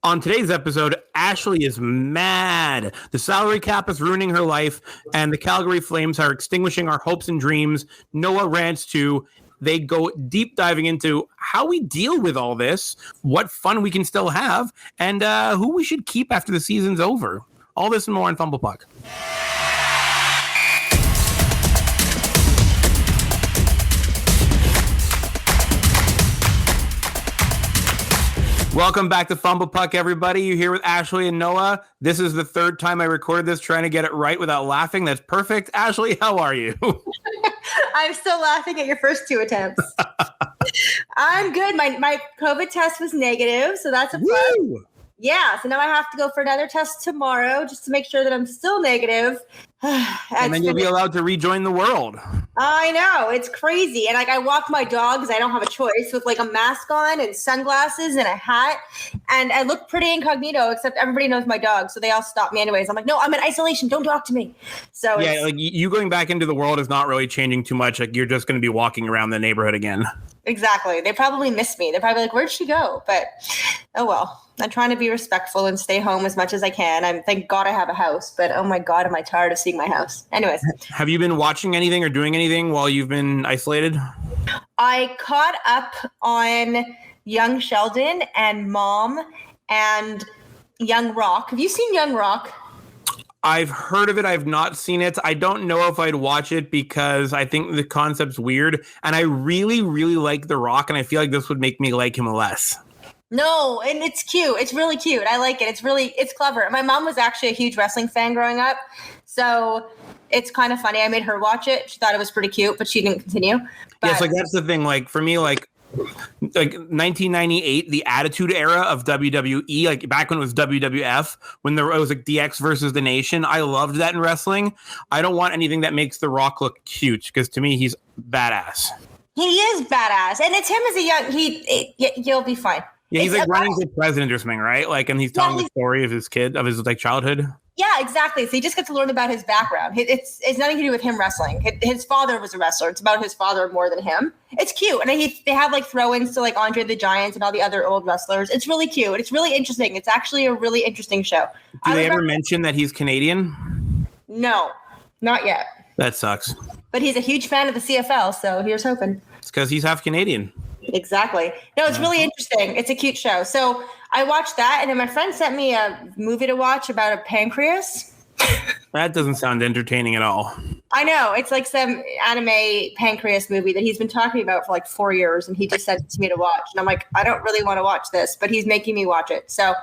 On today's episode, Ashley is mad. The salary cap is ruining her life, and the Calgary Flames are extinguishing our hopes and dreams. Noah rants too. They go deep diving into how we deal with all this, what fun we can still have, and who we should keep after the season's over. All this and more on Fumble Puck. Welcome back to Fumble Puck, everybody. You're here with Ashley and Noah. This is the third time I recorded this, trying to get it right without laughing. That's perfect. Ashley, how are you? I'm still laughing at your first two attempts. I'm good. My COVID test was negative, so that's a plus. Woo! Yeah, so now I have to go for another test tomorrow just to make sure that I'm still negative. And then you'll be allowed to rejoin the world. I know. It's crazy. And I walk my dog because I don't have a choice with a mask on and sunglasses and a hat. And I look pretty incognito, except everybody knows my dog. So they all stop me anyways. I'm like, no, I'm in isolation. Don't talk to me. So yeah, you going back into the world is not really changing too much. You're just going to be walking around the neighborhood again. Exactly. They probably miss me. They're probably like, where'd she go? But oh well. I'm trying to be respectful and stay home as much as I can. Thank God I have a house, but oh my God, am I tired of seeing my house. Anyways. Have you been watching anything or doing anything while you've been isolated? I caught up on Young Sheldon and Mom and Young Rock. Have you seen Young Rock? I've heard of it. I've not seen it. I don't know if I'd watch it because I think the concept's weird. And I really, really like The Rock. And I feel like this would make me like him less. No, and it's cute. It's really cute. I like it. It's clever. My mom was actually a huge wrestling fan growing up. So it's kind of funny. I made her watch it. She thought it was pretty cute, but she didn't continue. But yes, that's the thing. For me, 1998, the Attitude Era of WWE, back when it was WWF, when there was DX versus the Nation. I loved that in wrestling. I don't want anything that makes The Rock look cute because to me, he's badass. He is badass. And it's him as a young, he'll be fine. Yeah, he's running for president or something, right? And he's telling the story of his kid, of his childhood. Yeah, exactly. So you just get to learn about his background. It's nothing to do with him wrestling. His father was a wrestler. It's about his father more than him. It's cute. And they have throw-ins to Andre the Giant and all the other old wrestlers. It's really cute. It's really interesting. It's actually a really interesting show. Do they ever mention that he's Canadian? No, not yet. That sucks. But he's a huge fan of the CFL, so here's hoping. It's because he's half Canadian. Exactly. No, it's really interesting. It's a cute show. So I watched that, and then my friend sent me a movie to watch about a pancreas. That doesn't sound entertaining at all. I know. It's some anime pancreas movie that he's been talking about for 4 years, and he just sent it to me to watch. And I'm like, I don't really want to watch this, but he's making me watch it. So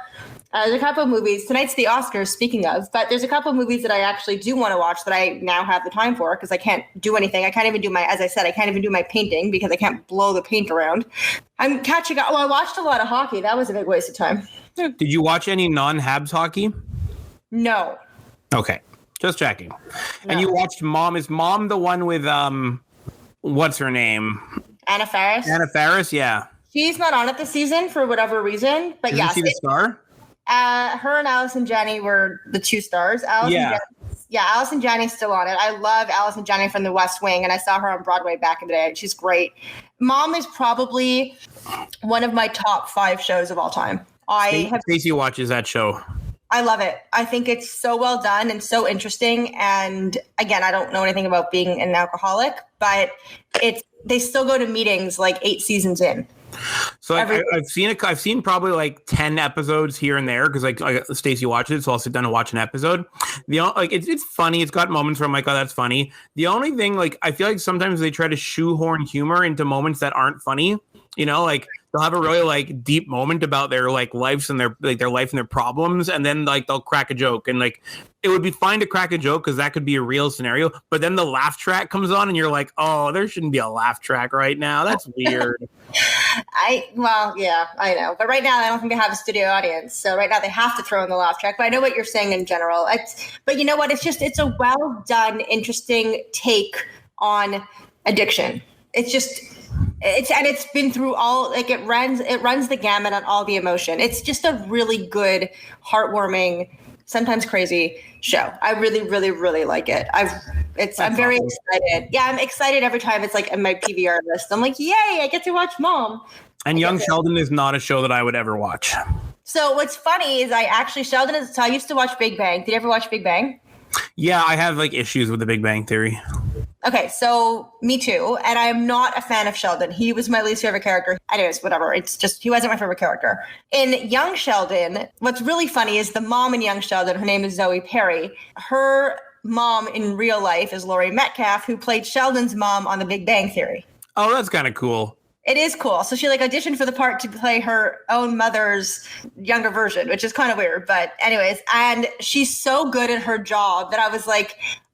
there's a couple of movies. Tonight's the Oscars, speaking of, but there's a couple of movies that I actually do want to watch that I now have the time for because I can't do anything. I can't even do I can't even do my painting because I can't blow the paint around. I'm catching up. Well, I watched a lot of hockey. That was a big waste of time. Did you watch any non-Habs hockey? No. Okay. Just checking. No. And you watched Mom. Is Mom the one with, what's her name? Anna Faris? Anna Faris, yeah. She's not on it this season for whatever reason. But Isn't she the star? Her and Alice and Jenny were the two stars. Alice and Jenny's still on it. I love Alice and Jenny from The West Wing, and I saw her on Broadway back in the day. She's great. Mom is probably one of my top 5 shows of all time. Stacey watches that show. I love it. I think it's so well done and so interesting. And again, I don't know anything about being an alcoholic, but they still go to meetings 8 seasons in. So I've seen probably 10 episodes here and there because Stacey watches it, so I'll sit down and watch an episode. It's funny. It's got moments where I'm like, oh, that's funny. The only thing I feel like sometimes they try to shoehorn humor into moments that aren't funny. They'll have a really deep moment about their lives and their life and their problems, and then they'll crack a joke, and it would be fine to crack a joke because that could be a real scenario. But then the laugh track comes on, and you're like, oh, there shouldn't be a laugh track right now. That's weird. I know, but right now I don't think they have a studio audience, so right now they have to throw in the laugh track. But I know what you're saying in general. But you know what? It's a well done, interesting take on addiction. It's been through all, it runs the gamut on all the emotion. It's just a really good, heartwarming, sometimes crazy show. I really, really, really like it. I'm very excited. Yeah, I'm excited every time it's in my PVR list. I'm like, yay, I get to watch Mom. And Young Sheldon is not a show that I would ever watch. So what's funny is so I used to watch Big Bang. Did you ever watch Big Bang? Yeah, I have like issues with the Big Bang Theory. Okay, so me too. And I am not a fan of Sheldon. He was my least favorite character. Anyways, whatever. It's just, he wasn't my favorite character. In Young Sheldon, what's really funny is the mom in Young Sheldon, her name is Zoe Perry. Her mom in real life is Laurie Metcalf, who played Sheldon's mom on The Big Bang Theory. Oh, that's kind of cool. It is cool. So she like auditioned for the part to play her own mother's younger version, which is kind of weird. But anyways, and she's so good at her job that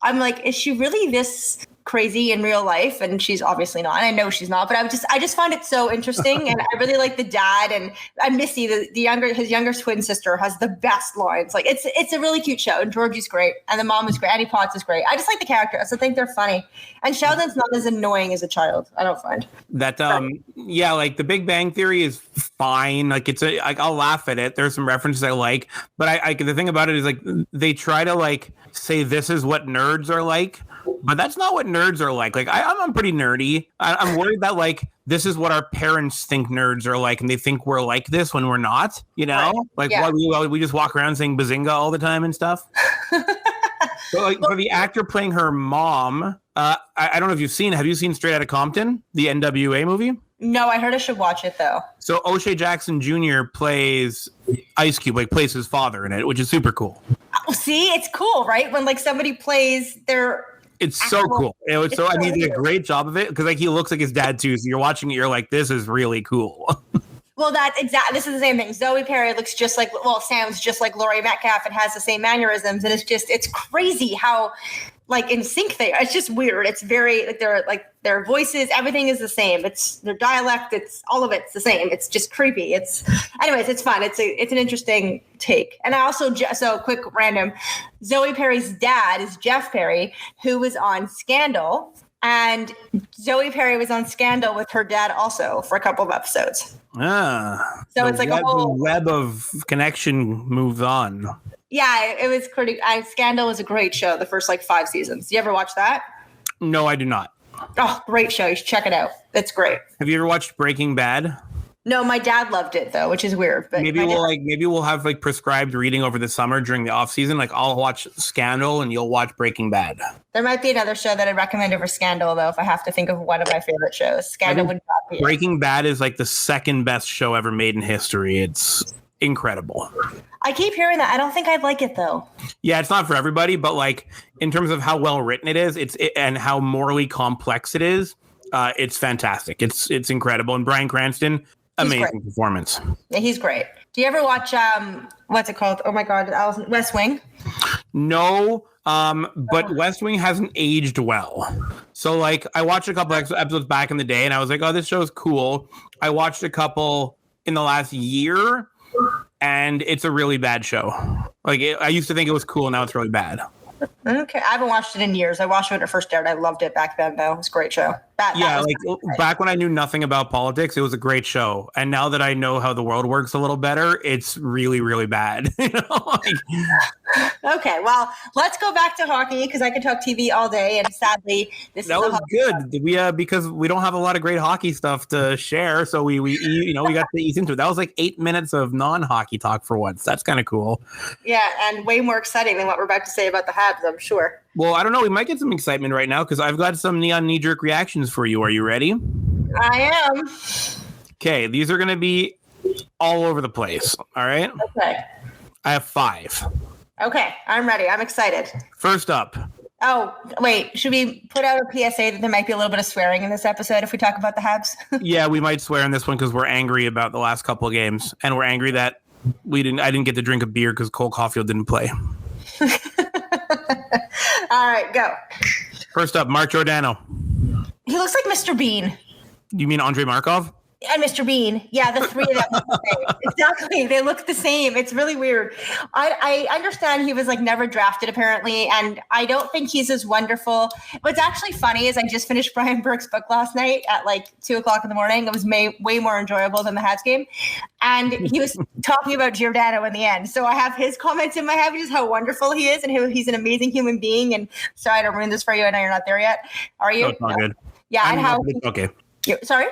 I'm like, is she really this crazy in real life? And she's obviously not. I know she's not, but I just find it so interesting. And I really like the dad, and Missy, his younger twin sister, has the best lines. Like it's a really cute show, and Georgie's great, and the mom is great. Annie Potts is great. I just like the characters. I think they're funny. And Sheldon's not as annoying as a child, I don't find. That yeah, like the Big Bang Theory is fine. Like I'll laugh at it. There's some references I like, but I the thing about it is like they try to like say this is what nerds are like. But that's not what nerds are like. Like I'm pretty nerdy. I'm worried that like this is what our parents think nerds are like, and they think we're like this when we're not. You know, right. Like yeah. we just walk around saying bazinga all the time and stuff. So like for the actor playing her mom, I don't know if you've seen. Have you seen Straight Outta Compton, the NWA movie? No, I heard I should watch it though. So O'Shea Jackson Jr. plays Ice Cube, like plays his father in it, which is super cool. Oh, see, it's cool, right? When like somebody plays their. It's so cool. I mean, he did a great job of it because like he looks like his dad too. So you're watching it, you're like, this is really cool. Well, this is the same thing. Zoe Perry sounds just like Laurie Metcalf and has the same mannerisms. And it's crazy how like in sync they are. It's just weird. It's very like their voices, everything is the same. It's their dialect. It's all of it's the same. It's just creepy. Anyways, it's fun. It's an interesting take. And I also, so quick random, Zoe Perry's dad is Jeff Perry, who was on Scandal. And Zoe Perry was on Scandal with her dad also for a couple of episodes. So it's like a whole web of connection moves on. Yeah, it was pretty. Scandal was a great show. The first like 5 seasons. Do you ever watch that? No, I do not. Oh, great show. You should check it out. It's great. Have you ever watched Breaking Bad? No, my dad loved it though, which is weird. But maybe we'll have like prescribed reading over the summer during the off season. Like I'll watch Scandal and you'll watch Breaking Bad. There might be another show that I'd recommend over Scandal though, if I have to think of one of my favorite shows. Scandal would not be. Breaking Bad is like the second best show ever made in history. It's incredible. I keep hearing that. I don't think I'd like it though. Yeah, it's not for everybody, but like in terms of how well written it is, and how morally complex it is, it's fantastic. It's incredible. And Bryan Cranston, amazing performance. Yeah, he's great. Do you ever watch what's it called? Oh my God, West Wing? No, but West Wing hasn't aged well. So like I watched a couple episodes back in the day and I was like, oh, this show's cool. I watched a couple in the last year and it's a really bad show. Like I used to think it was cool. Now it's really bad. Okay, I haven't watched it in years. I watched it when it first aired. I loved it back then, though. It was a great show. Back when I knew nothing about politics, it was a great show. And now that I know how the world works a little better, it's really, really bad. You know? Okay, well, let's go back to hockey because I could talk TV all day, and sadly, that was good. Because we don't have a lot of great hockey stuff to share, so we got to ease into it. That was like 8 minutes of non-hockey talk for once. That's kind of cool. Yeah, and way more exciting than what we're about to say about the Habs, I'm sure. Well, I don't know. We might get some excitement right now because I've got some knee-jerk reactions for you. Are you ready? I am. Okay, these are going to be all over the place. All right? Okay. I have 5. Okay, I'm ready. I'm excited. First up. Oh, wait. Should we put out a PSA that there might be a little bit of swearing in this episode if we talk about the Habs? Yeah, we might swear in this one because we're angry about the last couple of games. And we're angry that I didn't get to drink a beer because Cole Caufield didn't play. All right, go. First up, Mark Giordano. He looks like Mr. Bean. You mean Andrei Markov? And Mr. Bean. Yeah, the three of them look the same. Exactly. They look the same. It's really weird. I understand he was like never drafted apparently, and I don't think he's as wonderful. What's actually funny is I just finished Brian Burke's book last night at like 2:00 in the morning. It was way more enjoyable than the Habs game. And he was talking about Giordano in the end. So I have his comments in my head, which is how wonderful he is and how he's an amazing human being. And sorry, I don't ruin this for you. I know you're not there yet. Are you? No, it's not good. Yeah. And how? Okay. Sorry?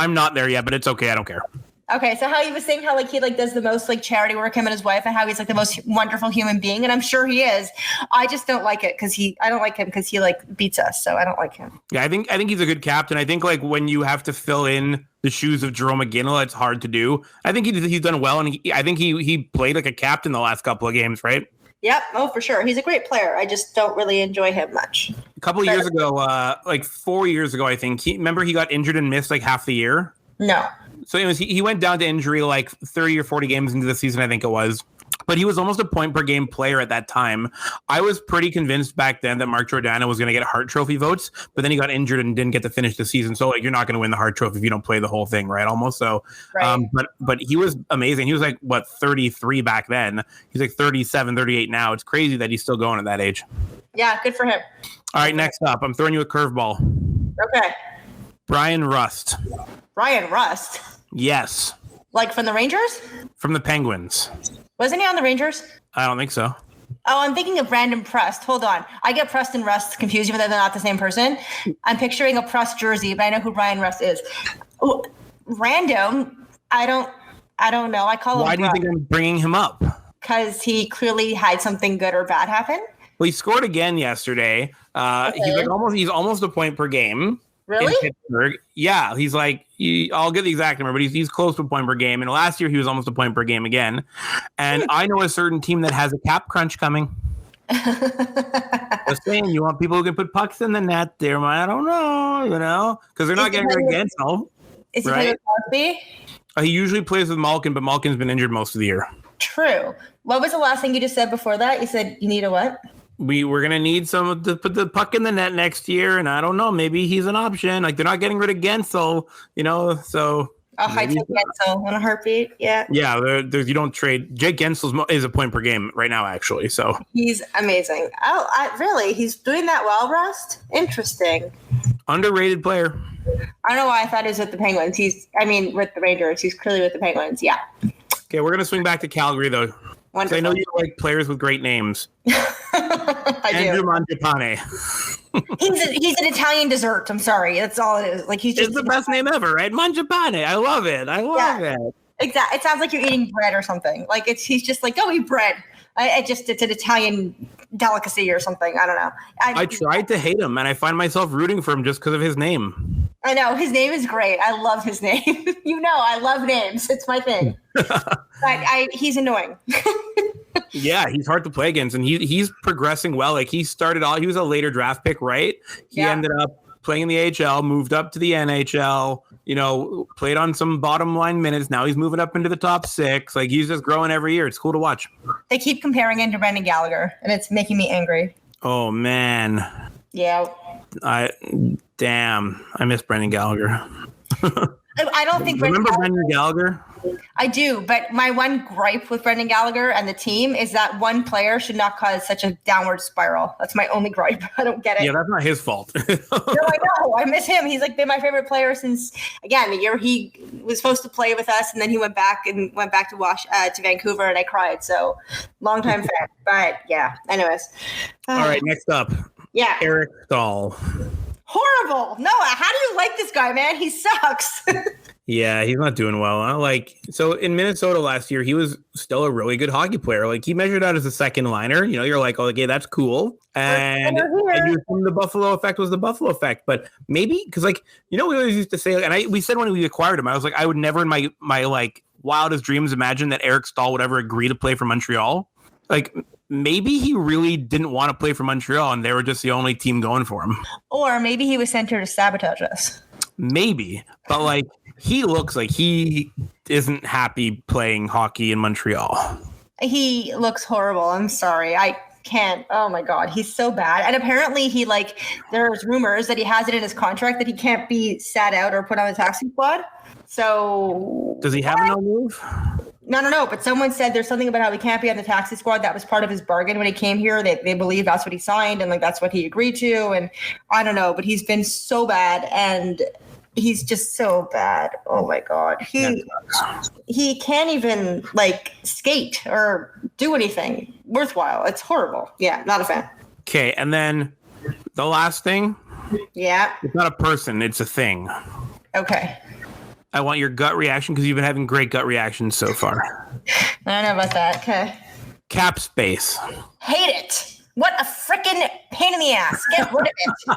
I'm not there yet, but it's okay. I don't care. Okay, so how he was saying how like he like does the most like charity work, him and his wife, and how he's like the most wonderful human being, and I'm sure he is. I just don't like it because I don't like him because he like beats us, so I don't like him. Yeah, I think he's a good captain. I think like when you have to fill in the shoes of Jerome McGinley, it's hard to do. I think he's done well, and I think he played like a captain the last couple of games, right? Yep. Oh, for sure. He's a great player. I just don't really enjoy him much. A couple of years ago, like 4 years ago, I think. Remember he got injured and missed like half the year? No. So anyways, he went down to injury like 30 or 40 games into the season, I think it was. But he was almost a point per game player at that time. I was pretty convinced back then that Mark Giordano was going to get Hart Trophy votes, but then he got injured and didn't get to finish the season. So like, you're not going to win the Hart Trophy if you don't play the whole thing, right? Almost. So, right. But he was amazing. He was like, 33 back then. He's like 37, 38 now. It's crazy that he's still going at that age. Yeah, good for him. All right, next up, I'm throwing you a curveball. Okay. Brian Rust. Brian Rust? Yes. Like from the Rangers? From the Penguins. Wasn't he on the Rangers? I don't think so. Oh, I'm thinking of Brandon Prust. Hold on. I get Prust and Rust confused, even though they're not the same person. I'm picturing a Prust jersey, but I know who Brian Rust is. Ooh, random. I don't know. I call him. Why do you think I'm bringing him up? Because he clearly had something good or bad happen. Well, he scored again yesterday. Okay. He's almost a point per game. Really? In Pittsburgh. Yeah, he's like, I'll get the exact number, but he's close to a point per game. And last year he was almost a point per game again. And I know a certain team that has a cap crunch coming. Just saying, you want people who can put pucks in the net there, man. I don't know, because they're not getting rid of Gensel. Is he right? Playing with Crosby? He usually plays with Malkin, but Malkin's been injured most of the year. True. What was the last thing you just said before that? You said you need a what? We're going to need someone to put the puck in the net next year, and I don't know, maybe he's an option. Like, they're not getting rid of Gensel, so... I take Gensel in a heartbeat, yeah. Yeah, you don't trade. Jake Gensel is a point per game right now, actually, so... He's amazing. Oh, really? He's doing that well, Rust? Interesting. Underrated player. I don't know why I thought he was with the Penguins. With the Rangers. He's clearly with the Penguins, yeah. Okay, we're going to swing back to Calgary, though. I know you like players with great names. Andrew Mangiapane. He's an Italian dessert. I'm sorry. That's all it is. Like it's the best name ever, right? Mangiapane. I love it. It. Exactly. It sounds like you're eating bread or something. Like he's just like, go eat bread. It's an Italian delicacy or something. I don't know. I tried to hate him, and I find myself rooting for him just because of his name. I know his name is great. I love his name. I love names. It's my thing. But he's annoying. Yeah, he's hard to play against, and he's progressing well. Like he started all. He was a later draft pick, right? He ended up playing in the AHL, moved up to the NHL. Played on some bottom line minutes. Now he's moving up into the top 6. Like he's just growing every year. It's cool to watch. They keep comparing him to Brendan Gallagher, and it's making me angry. Oh man. Yeah. I miss Brendan Gallagher. I don't think. Remember Brendan Gallagher? I do, but my one gripe with Brendan Gallagher and the team is that one player should not cause such a downward spiral. That's my only gripe. I don't get it. Yeah, that's not his fault. No, I know. I miss him. He's like been my favorite player since, again, the year he was supposed to play with us, and then he went back to Vancouver, and I cried. So, long time fan. But yeah, anyways. All right, next up. Yeah. Eric Stahl. Horrible. Noah, how do you like this guy, man? He sucks. Yeah, he's not doing well. So in Minnesota last year, he was still a really good hockey player. Like he measured out as a second liner. You're like, okay, that's cool. And the Buffalo effect was the Buffalo effect. But maybe because we always used to say, and we said when we acquired him, I was like, I would never in my wildest dreams imagine that Eric Stahl would ever agree to play for Montreal. Like maybe he really didn't want to play for Montreal, and they were just the only team going for him. Or maybe he was sent here to sabotage us. Maybe, but he looks like he isn't happy playing hockey in Montreal. He looks horrible. I'm sorry. I can't. Oh my God. He's so bad. And apparently there's rumors that he has it in his contract that he can't be sat out or put on the taxi squad. So does he have a no move? No. But someone said there's something about how he can't be on the taxi squad. That was part of his bargain when he came here. They believe that's what he signed and that's what he agreed to. And I don't know, but he's been so bad and he's just so bad. Oh my God. He can't even skate or do anything worthwhile. It's horrible. Yeah, not a fan. Okay, and then the last thing. Yeah. It's not a person, it's a thing. Okay. I want your gut reaction because you've been having great gut reactions so far. I don't know about that. Okay. Cap space. Hate it. What a freaking pain in the ass. Get rid of it.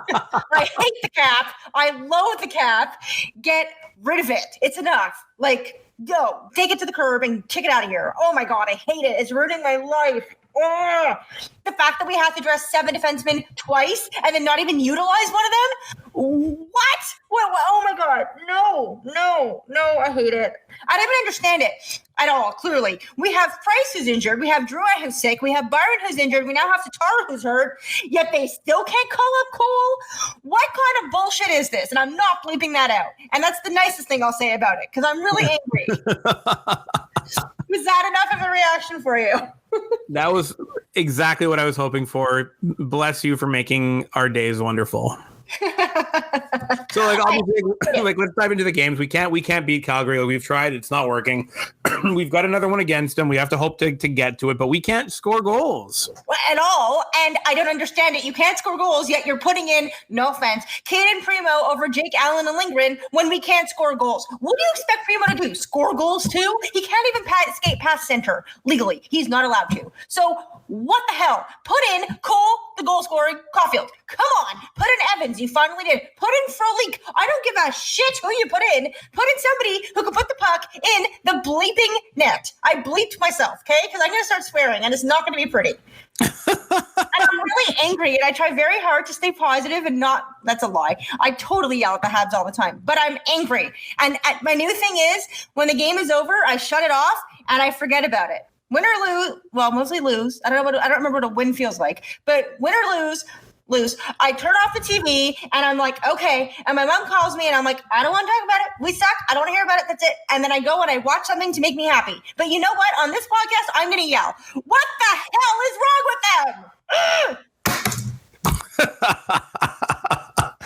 I hate the cap. I loathe the cap. Get rid of it. It's enough. Like, go. Take it to the curb and kick it out of here. Oh my God, I hate it. It's ruining my life. Oh. The fact that we have to dress 7 defensemen twice and then not even utilize one of them? What? Oh my God. No, I hate it. I don't even understand it at all, clearly. We have Price who's injured. We have Drouin who's sick. We have Byron who's injured. We now have Tatar who's hurt. Yet they still can't call up Cole? What kind of bullshit is this? And I'm not bleeping that out. And that's the nicest thing I'll say about it, because I'm really angry. Was that enough of a reaction for you? That was exactly what I was hoping for. Bless you for making our days wonderful. So obviously, let's dive into the games. We can't beat Calgary. We've tried. It's not working. We've got another one against them. We have to hope to get to it, but we can't score goals at all. And I don't understand it. You can't score goals, yet you're putting in, no offense, Caden Primo over Jake Allen and Lindgren when we can't score goals. What do you expect Primo to do? Score goals too? He can't even skate past center legally. He's not allowed to. So what the hell? Put in Cole, the goal scoring, Caufield. Come on. Put in Evans. You finally did. Put in Frolik. I don't give a shit who you put in. Put in somebody who can put the puck in the bleeping net. I bleeped myself, okay? Because I'm going to start swearing, and it's not going to be pretty. And I'm really angry, and I try very hard to stay positive and not – that's a lie. I totally yell at the Habs all the time, but I'm angry. And my new thing is when the game is over, I shut it off, and I forget about it. Win or lose, well, mostly lose. I don't remember what a win feels like, but win or lose. I turn off the TV and I'm like, okay. And my mom calls me and I'm like, I don't want to talk about it. We suck. I don't want to hear about it. That's it. And then I go and I watch something to make me happy. But you know what? On this podcast, I'm going to yell. What the hell is wrong with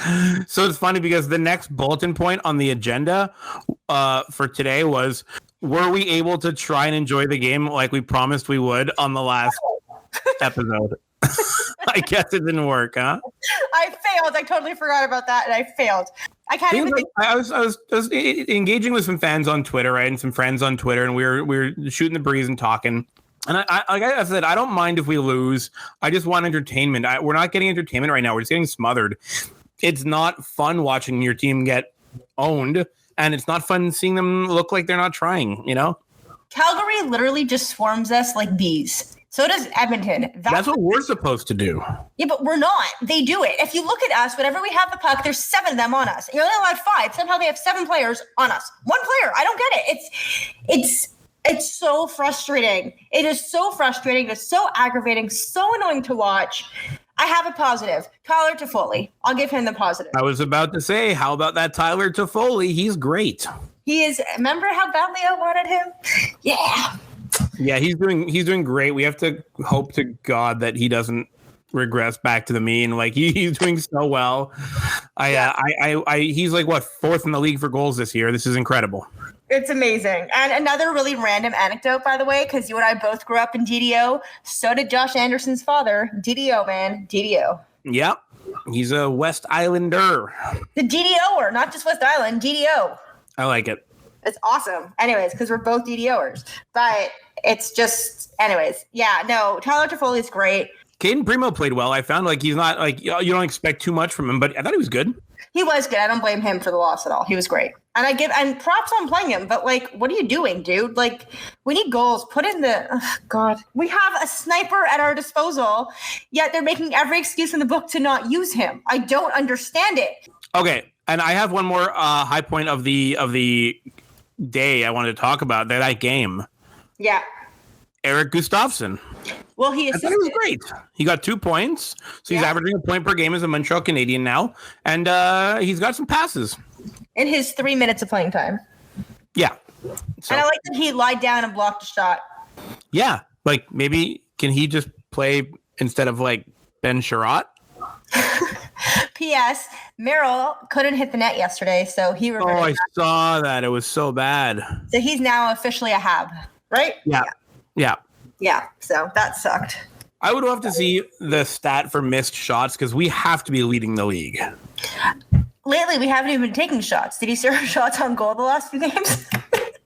them? So it's funny because the next bulletin point on the agenda for today was, were we able to try and enjoy the game like we promised we would on the last episode? I guess it didn't work, huh? I failed. I totally forgot about that, and I failed. I can't even. I was engaging with some fans on Twitter, right, and some friends on Twitter, and we were shooting the breeze and talking. And like I said, I don't mind if we lose. I just want entertainment. We're not getting entertainment right now. We're just getting smothered. It's not fun watching your team get owned, and it's not fun seeing them look like they're not trying. You know, Calgary literally just swarms us like bees. So does Edmonton. That's what we're supposed to do. Yeah, but we're not. They do it. If you look at us, whenever we have the puck, there's 7 of them on us. You're only allowed 5. Somehow they have 7 players on us. 1 player. I don't get it. It's so frustrating. It is so frustrating. It's so aggravating. So annoying to watch. I have a positive. Tyler Toffoli. I'll give him the positive. I was about to say, how about that Tyler Toffoli? He's great. He is. Remember how badly I wanted him? Yeah. Yeah, he's doing great. We have to hope to God that he doesn't regress back to the mean. Like he's doing so well. He's like what, 4th in the league for goals this year. This is incredible. It's amazing. And another really random anecdote, by the way, because you and I both grew up in DDO. So did Josh Anderson's father. DDO, man. DDO. Yep. He's a West Islander. The DDOer, not just West Island, DDO. I like it. It's awesome. Anyways, because we're both DDOers. But it's just, anyways. Yeah, no, Tyler Toffoli is great. Caden Primo played well. I found like he's not like, you don't expect too much from him, but I thought he was good. He was good. I don't blame him for the loss at all. He was great. And props on playing him, but like, what are you doing, dude? Like, we need goals. Put in God. We have a sniper at our disposal, yet they're making every excuse in the book to not use him. I don't understand it. Okay. And I have one more high point of the day I wanted to talk about, that game. Yeah. Eric Gustafsson. Well, I thought he was great. He got 2 points. So he's averaging a point per game as a Montreal Canadian now. And he's got some passes. In his 3 minutes of playing time. Yeah. So, and I like that he lied down and blocked a shot. Yeah. Like, maybe can he just play instead of like Ben Sherratt? P.S. Merrill couldn't hit the net yesterday, so he reverted. Oh, I saw that. It was so bad. So he's now officially a Hab, right? Yeah. Yeah, so that sucked. I would love to see the stat for missed shots because we have to be leading the league. Lately, we haven't even been taking shots. Did he serve shots on goal the last few games?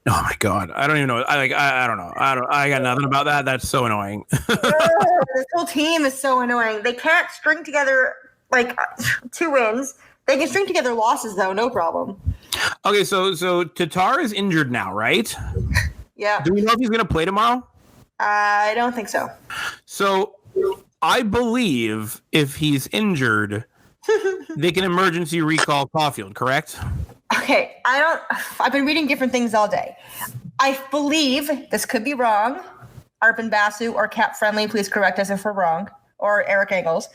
Oh my God. I don't even know. I don't know. I got nothing about that. That's so annoying. This whole team is so annoying. They can't string together like 2 wins. They can string together losses though, no problem. Okay, so Tatar is injured now, right? Yeah. Do we know if he's going to play tomorrow? I don't think so. So I believe if he's injured, they can emergency recall Caufield, correct? Okay, I've been reading different things all day. I believe, this could be wrong, Arpin Basu or Cap Friendly, please correct us if we're wrong, or Eric Engels.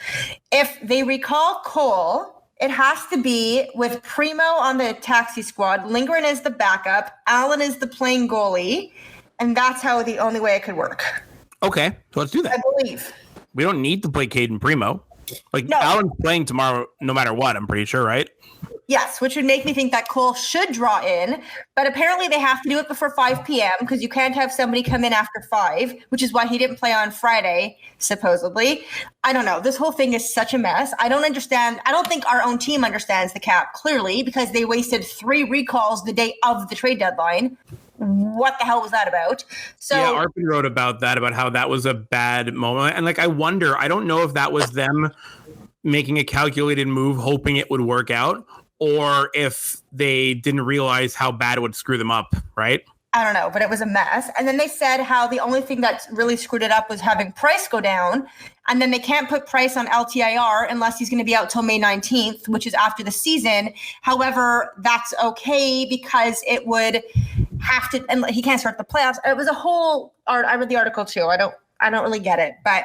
If they recall Cole, it has to be with Primo on the taxi squad, Lindgren is the backup, Allen is the playing goalie, and that's how the only way it could work. Okay, so let's do that. I believe. We don't need to play Caden Primo. No. Allen's playing tomorrow no matter what, I'm pretty sure, right? Yes, which would make me think that Cole should draw in, but apparently they have to do it before 5 p.m. because you can't have somebody come in after 5, which is why he didn't play on Friday, supposedly. I don't know. This whole thing is such a mess. I don't understand. I don't think our own team understands the cap clearly because they wasted 3 recalls the day of the trade deadline. What the hell was that about? So yeah, Arpin wrote about that, about how that was a bad moment. And I wonder, I don't know if that was them making a calculated move, hoping it would work out, or if they didn't realize how bad it would screw them up, right? I don't know, but it was a mess. And then they said how the only thing that really screwed it up was having Price go down. And then they can't put Price on LTIR unless he's going to be out till May 19th, which is after the season. However, that's okay because it would have to, and he can't start the playoffs. It was a whole art. I read the article too. I don't really get it, but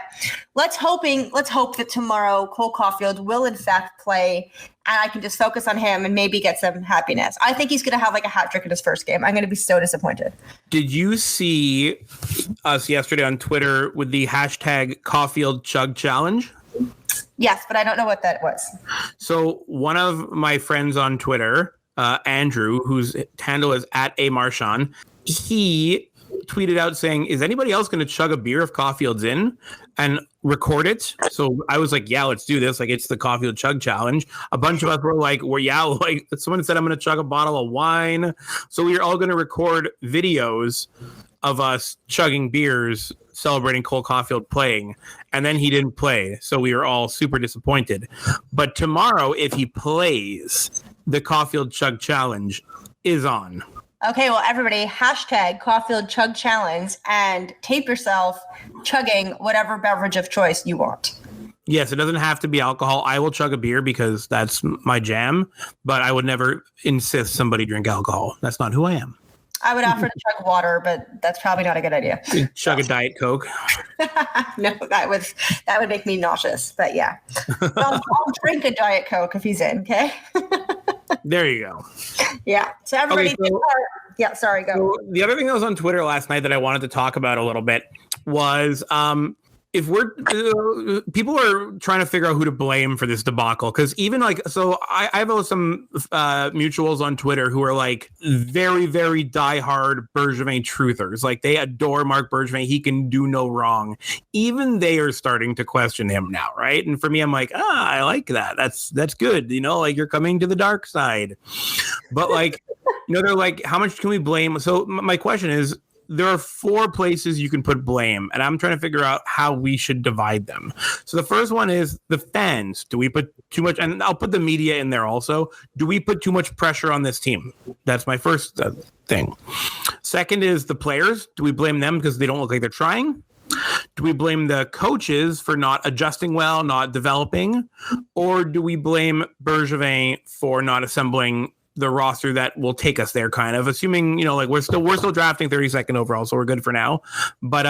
let's hope that tomorrow Cole Caufield will in fact play and I can just focus on him and maybe get some happiness. I think he's going to have like a hat trick in his first game. I'm going to be so disappointed. Did you see us yesterday on Twitter with the hashtag Caufield Chug Challenge? Yes, but I don't know what that was. So one of my friends on Twitter, Andrew, whose handle is @amarchand, he tweeted out saying, is anybody else going to chug a beer if Caufield's in and record it? So I was like, yeah, let's do this. Like, it's the Caufield Chug Challenge. A bunch of us were like, well, yeah, like someone said, I'm going to chug a bottle of wine. So we were all going to record videos of us chugging beers, celebrating Cole Caufield playing. And then he didn't play. So we were all super disappointed. But tomorrow, if he plays, the Caufield Chug Challenge is on. Okay, well, everybody, hashtag Caufield Chug Challenge and tape yourself chugging whatever beverage of choice you want. Yes, it doesn't have to be alcohol. I will chug a beer because that's my jam, but I would never insist somebody drink alcohol. That's not who I am. I would offer to chug water, but that's probably not a good idea. Chug a Diet Coke. No, that would make me nauseous, but yeah. I'll drink a Diet Coke if he's in, okay? There you go. Yeah. So everybody, okay, yeah, sorry, go. So the other thing that was on Twitter last night that I wanted to talk about a little bit was if we're people are trying to figure out who to blame for this debacle, because even like, so I have some mutuals on Twitter who are like very, very diehard Bergevin truthers. Like they adore Marc Bergevin. He can do no wrong. Even they are starting to question him now, right? And for me, I'm like, I like that. That's good. You know, like you're coming to the dark side. But like, you know, they're like, how much can we blame? So my question is, there are 4 places you can put blame, and I'm trying to figure out how we should divide them. So the first one is the fans. Do we put too much, and I'll put the media in there also. Do we put too much pressure on this team? That's my first thing. Second is the players. Do we blame them because they don't look like they're trying? Do we blame the coaches for not adjusting well, not developing? Or do we blame Bergevin for not assembling the roster that will take us there, kind of assuming, you know, like we're still drafting 32nd overall, so we're good for now. But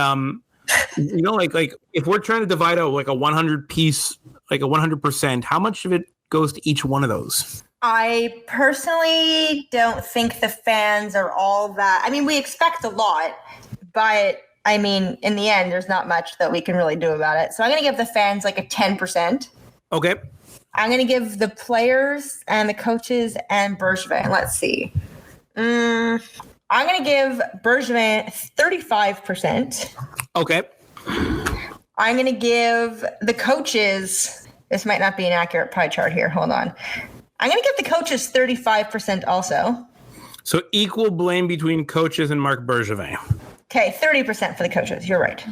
you know, like if we're trying to divide out like a 100 piece, like a 100%, how much of it goes to each one of those? I personally don't think the fans are all that. I mean, we expect a lot, but I mean, in the end, there's not much that we can really do about it. So I'm going to give the fans like a 10%. Okay. I'm going to give the players and the coaches and Bergevin. Let's see. I'm going to give Bergevin 35%. Okay. I'm going to give the coaches, this might not be an accurate pie chart here. Hold on. I'm going to give the coaches 35% also. So equal blame between coaches and Marc Bergevin. Okay, 30% for the coaches. You're right.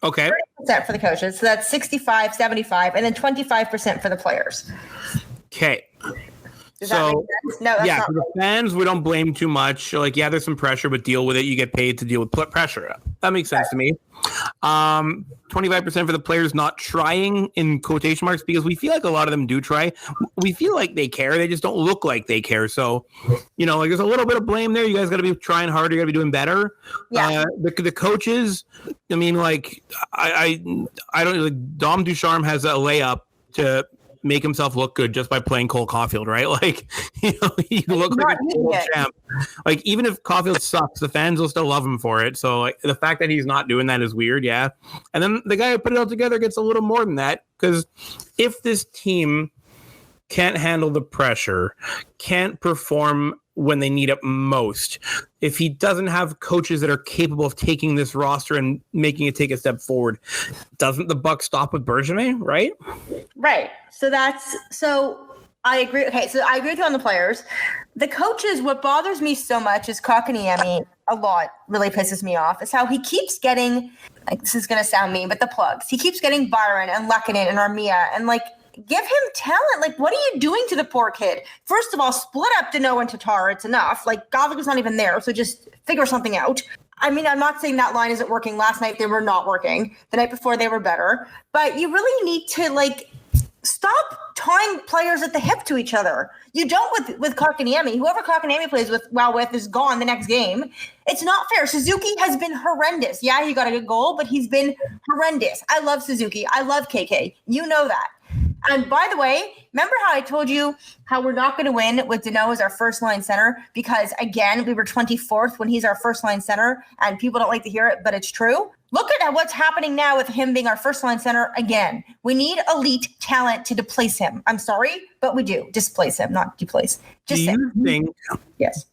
Okay. 30% for the coaches. So that's 65, 75, and then 25% for the players. Okay. Does that make sense? No, that's not for the fans, we don't blame too much. Like, yeah, there's some pressure, but deal with it. You get paid to deal with pressure. That makes sense to me. 25% for the players not trying, in quotation marks, because we feel like a lot of them do try. We feel like they care. They just don't look like they care. So, like there's a little bit of blame there. You guys got to be trying harder. You got to be doing better. Yeah. The coaches, I mean, like, I don't, like, Dom Ducharme has a layup to make himself look good just by playing Cole Caufield, right? Like, he looks like a total champ. Like, even if Caufield sucks, the fans will still love him for it. So, like, the fact that he's not doing that is weird, yeah. And then the guy who put it all together gets a little more than that, because if this team can't handle the pressure, can't perform when they need it most, if he doesn't have coaches that are capable of taking this roster and making it take a step forward, doesn't the buck stop with Bergevin, right? Right. So I agree. Okay, so I agree with you on the players. The coaches, what bothers me so much is Kotkaniemi a lot, really pisses me off, is how he keeps getting, like, this is going to sound mean, but the plugs. He keeps getting Byron and Lehkonen and Armia, and, like, give him talent. Like, what are you doing to the poor kid? First of all, split up Danault and Tatar. It's enough. Like, Gallagher's not even there, so just figure something out. I mean, I'm not saying that line isn't working. Last night they were not working. The night before they were better. But you really need to, like, stop tying players at the hip to each other. You don't with Kotkaniemi. Whoever Kotkaniemi plays with is gone the next game. It's not fair. Suzuki has been horrendous. Yeah, he got a good goal, but he's been horrendous. I love Suzuki. I love KK. You know that. And by the way, remember how I told you how we're not going to win with Danault as our first line center? Because, again, we were 24th when he's our first line center, and people don't like to hear it, but it's true. Look at what's happening now with him being our first line center again. We need elite talent to displace him. I'm sorry, but we do. Displace him, not displace. Do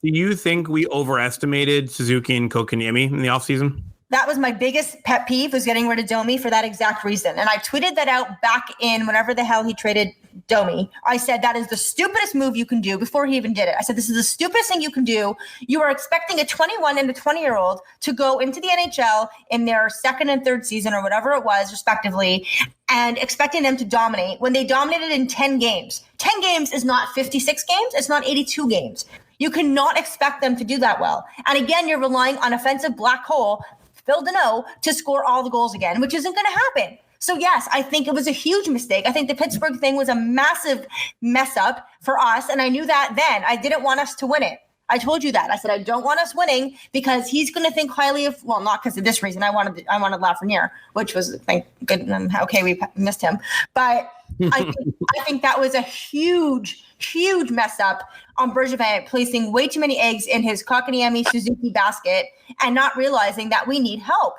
you think we overestimated Suzuki and Kotkaniemi in the offseason? That was my biggest pet peeve, was getting rid of Domi for that exact reason. And I tweeted that out back in whenever the hell he traded Domi. I said, that is the stupidest move you can do, before he even did it. I said, this is the stupidest thing you can do. You are expecting a 21 and a 20-year-old to go into the NHL in their second and third season or whatever it was, respectively, and expecting them to dominate when they dominated in 10 games. 10 games is not 56 games. It's not 82 games. You cannot expect them to do that well. And again, you're relying on offensive black hole Phil Danault to score all the goals again, which isn't going to happen. So yes, I think it was a huge mistake. I think the Pittsburgh thing was a massive mess up for us. And I knew that then. I didn't want us to win it. I told you that. I said, I don't want us winning because he's going to think highly of, well, not because of this reason. I wanted Lafreniere, which was, thank goodness, okay, we missed him. But I think that was a huge mess up on Bergevin, placing way too many eggs in his Kotkaniemi Suzuki basket and not realizing that we need help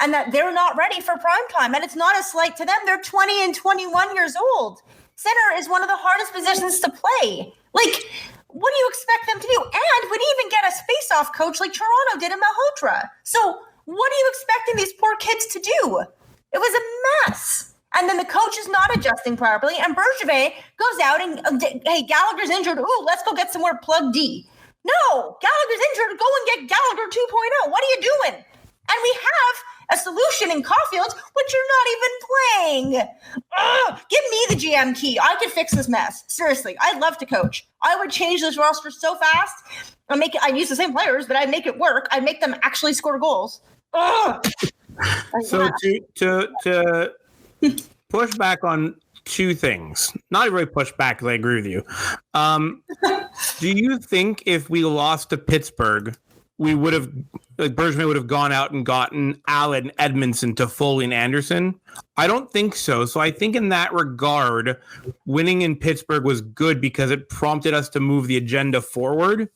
and that they're not ready for prime time. And it's not a slight to them. They're 20 and 21 years old. Center is one of the hardest positions to play. Like, what do you expect them to do? And we didn't even get a space-off coach like Toronto did in Malhotra. So what are you expecting these poor kids to do? It was a mess. And then the coach is not adjusting properly. And Bergevin goes out and, hey, Gallagher's injured. Ooh, let's go get some more plug D. No, Gallagher's injured. Go and get Gallagher 2.0. What are you doing? And we have a solution in Caufield, which you're not even playing. Ugh, give me the GM key. I could fix this mess. Seriously, I'd love to coach. I would change this roster so fast. I'd use the same players, but I'd make it work. I'd make them actually score goals. Ugh. So to push back on two things. Not really push back because I agree with you. Do you think if we lost to Pittsburgh, we would have, like, Bergevin would have gone out and gotten Allen, Edmondson, Toffoli, and Anderson? I don't think so. So I think in that regard, winning in Pittsburgh was good because it prompted us to move the agenda forward.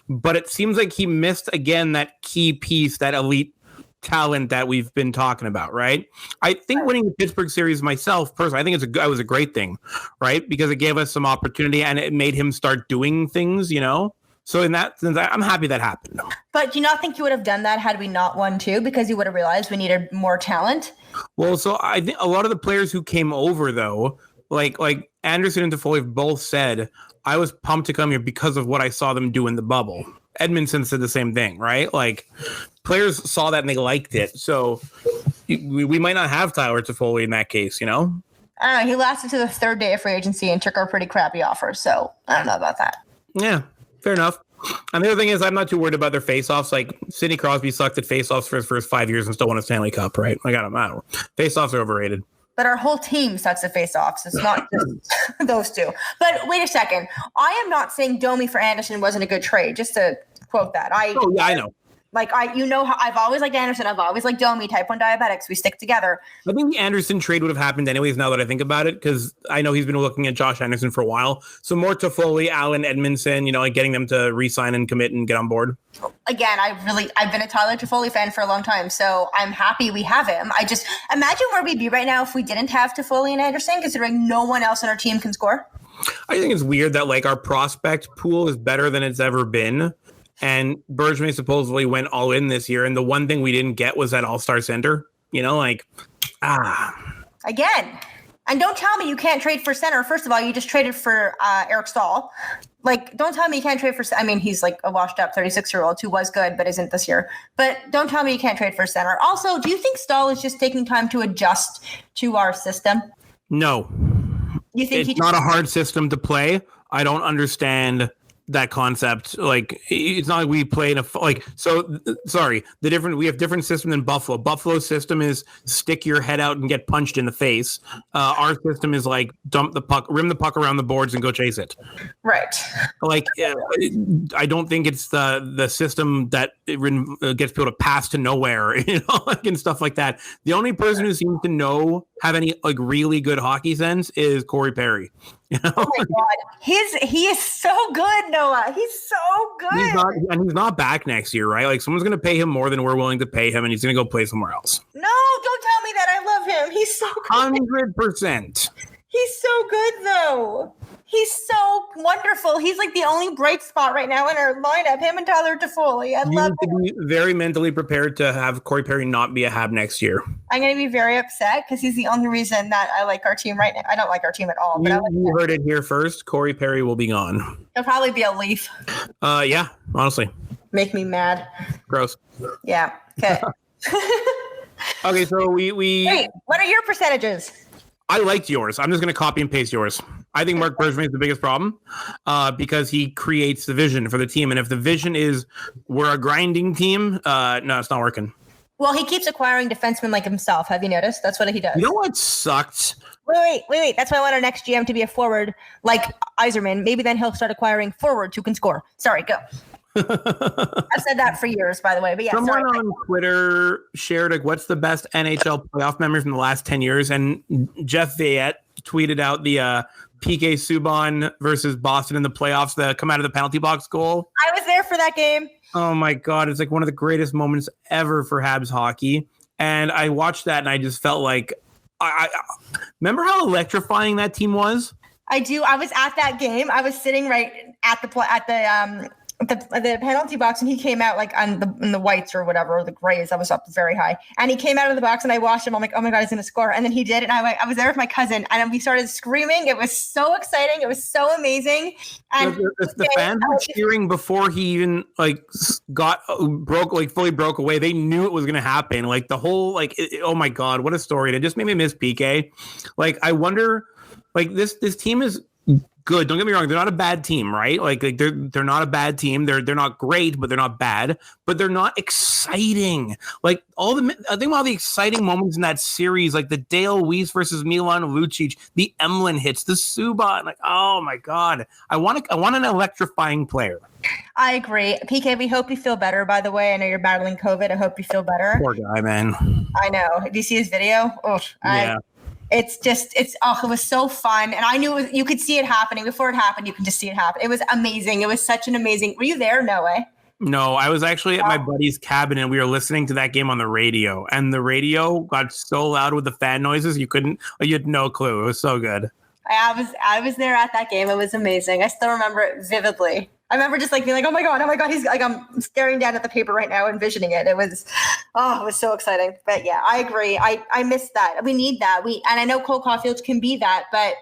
But it seems like he missed, again, that key piece, that elite talent that we've been talking about, right? I think winning the Pittsburgh series myself, personally, I think it was a great thing, right? Because it gave us some opportunity and it made him start doing things, So in that sense, I'm happy that happened. But do you not think you would have done that had we not won too? Because you would have realized we needed more talent? Well, so I think a lot of the players who came over, though, like Anderson and Toffoli both said, I was pumped to come here because of what I saw them do in the bubble. Edmondson said the same thing, right? Like, players saw that and they liked it. So we might not have Tyler Toffoli in that case, you know? I don't know. He lasted to the third day of free agency and took a pretty crappy offer. So I don't know about that. Yeah, fair enough. And the other thing is, I'm not too worried about their face-offs. Like, Sidney Crosby sucked at face-offs for his first 5 years and still won a Stanley Cup, right? Like, I don't know. Face-offs are overrated. But our whole team sucks at face-offs. It's not just those two. But wait a second. I am not saying Domi for Anderson wasn't a good trade, just to quote that. I know. Like, how I've always liked Anderson. I've always liked Domi, type 1 diabetics. We stick together. I think the Anderson trade would have happened anyways now that I think about it, because I know he's been looking at Josh Anderson for a while. So more Toffoli, Allen, Edmondson, like getting them to re-sign and commit and get on board. Again, I've been a Tyler Toffoli fan for a long time, so I'm happy we have him. I just imagine where we'd be right now if we didn't have Toffoli and Anderson, considering no one else on our team can score. I think it's weird that like our prospect pool is better than it's ever been. And Bergevin supposedly went all in this year. And the one thing we didn't get was that all-star center, Again. And don't tell me you can't trade for center. First of all, you just traded for Eric Stahl. Like, don't tell me you can't trade for, I mean, he's like a washed up 36-year-old who was good, but isn't this year. But don't tell me you can't trade for center. Also, do you think Stahl is just taking time to adjust to our system? No. You think it's not a hard system to play. I don't understand that concept. Like, it's not like we play in we have different system than Buffalo. Buffalo's system is stick your head out and get punched in the face. Our system is like dump the puck, rim the puck around the boards and go chase it. Right. Like, I don't think it's the system that gets people to pass to nowhere, and stuff like that. The only person who seems to have any like really good hockey sense is Corey Perry. Oh my God. He is so good, Noah. He's so good. He's not back next year, right? Like, someone's going to pay him more than we're willing to pay him, and he's going to go play somewhere else. No, don't tell me that. I love him. He's so good. 100%. He's so good, though. He's so wonderful. He's like the only bright spot right now in our lineup. Him and Tyler Toffoli. I love him. You need to be very mentally prepared to have Corey Perry not be a Hab next year. I'm going to be very upset because he's the only reason that I like our team right now. I don't like our team at all. But you heard it here first. Corey Perry will be gone. He'll probably be a Leaf. Yeah, honestly. Make me mad. Gross. Yeah. Okay. Okay, so we. Wait, what are your percentages? I liked yours. I'm just going to copy and paste yours. I think Mark Bergevin is the biggest problem because he creates the vision for the team. And if the vision is we're a grinding team, no, it's not working. Well, he keeps acquiring defensemen like himself. Have you noticed? That's what he does. You know what sucked? Wait. That's why I want our next GM to be a forward like Yzerman. Maybe then he'll start acquiring forwards who can score. Sorry, go. I've said that for years, by the way. But yeah, someone on Twitter shared like, what's the best NHL playoff memory from the last 10 years? And Jeff Veillette tweeted out the PK Subban versus Boston in the playoffs, the come out of the penalty box goal. I was there for that game. Oh my God. It's like one of the greatest moments ever for Habs hockey. And I watched that and I just felt like, I remember how electrifying that team was? I do. I was at that game. I was sitting right at the penalty box, and he came out like in the whites or whatever, or the grays. I was up very high, and he came out of the box, and I watched him. I'm like, oh my God, he's gonna score! And then he did, and I was there with my cousin, and we started screaming. It was so exciting. It was so amazing. And the fans were cheering before he even like fully broke away. They knew it was gonna happen. Like the whole oh my God, what a story! And it just made me miss PK. Like I wonder, like this team is good. Don't get me wrong. They're not a bad team, right? Like they're not a bad team. They're not great, but they're not bad. But they're not exciting. Like I think all the exciting moments in that series, like the Dale Weiss versus Milan Lucic, the Emlyn hits, the Subban. Like, oh my God, I want an electrifying player. I agree. PK, we hope you feel better, by the way. I know you're battling COVID. I hope you feel better. Poor guy, man. I know. Do you see his video? Oh, yeah. It was so fun. And I knew you could see it happening. Before it happened, you can just see it happen. It was amazing. It was such an amazing. Were you there? No way. No, I was actually at my buddy's cabin and we were listening to that game on the radio. And the radio got so loud with the fan noises, you had no clue. It was so good. I was there at that game. It was amazing. I still remember it vividly. I remember just like being like, oh my God, he's like, I'm staring down at the paper right now, envisioning it. It was so exciting. But yeah, I agree. I miss that. We need that. And I know Cole Caufield can be that, but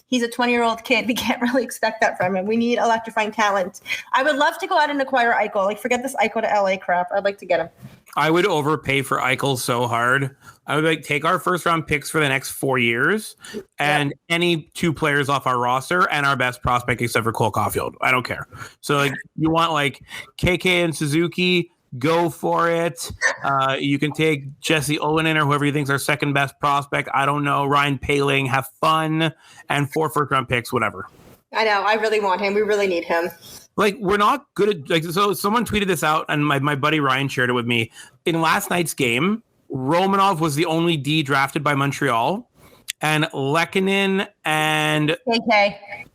He's a 20-year-old kid. We can't really expect that from him. We need electrifying talent. I would love to go out and acquire Eichel. Like, forget this Eichel to LA crap. I'd like to get him. I would overpay for Eichel so hard. I would like take our first round picks for the next 4 years and any 2 players off our roster and our best prospect except for Cole Caufield. I don't care. So like you want like KK and Suzuki, go for it. You can take Jesse Owenen or whoever you think is our second best prospect. I don't know. Ryan Poehling, have fun, and 4 first round picks, whatever. I know. I really want him. We really need him. Like, we're not good at, like, so someone tweeted this out and my buddy Ryan shared it with me. In last night's game, Romanov was the only D drafted by Montreal, and Lehkonen and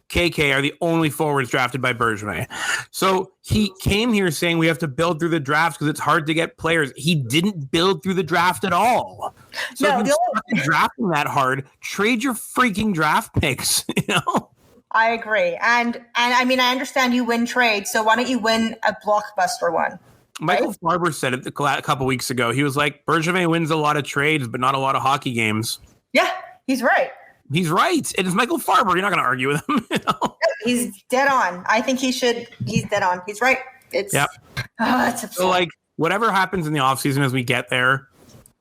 KK are the only forwards drafted by Bergevin. So he came here saying we have to build through the draft because it's hard to get players. He didn't build through the draft at all. So if you're not drafting that hard, trade your freaking draft picks, you know? I agree. And I mean, I understand you win trades, so why don't you win a blockbuster one? Michael Farber said it a couple weeks ago. He was like, Bergevin wins a lot of trades, but not a lot of hockey games. Yeah, he's right. He's right. It is Michael Farber. You're not going to argue with him. You know? He's dead on. I think he should. He's dead on. He's right. It's it's upsetting. So like whatever happens in the offseason as we get there,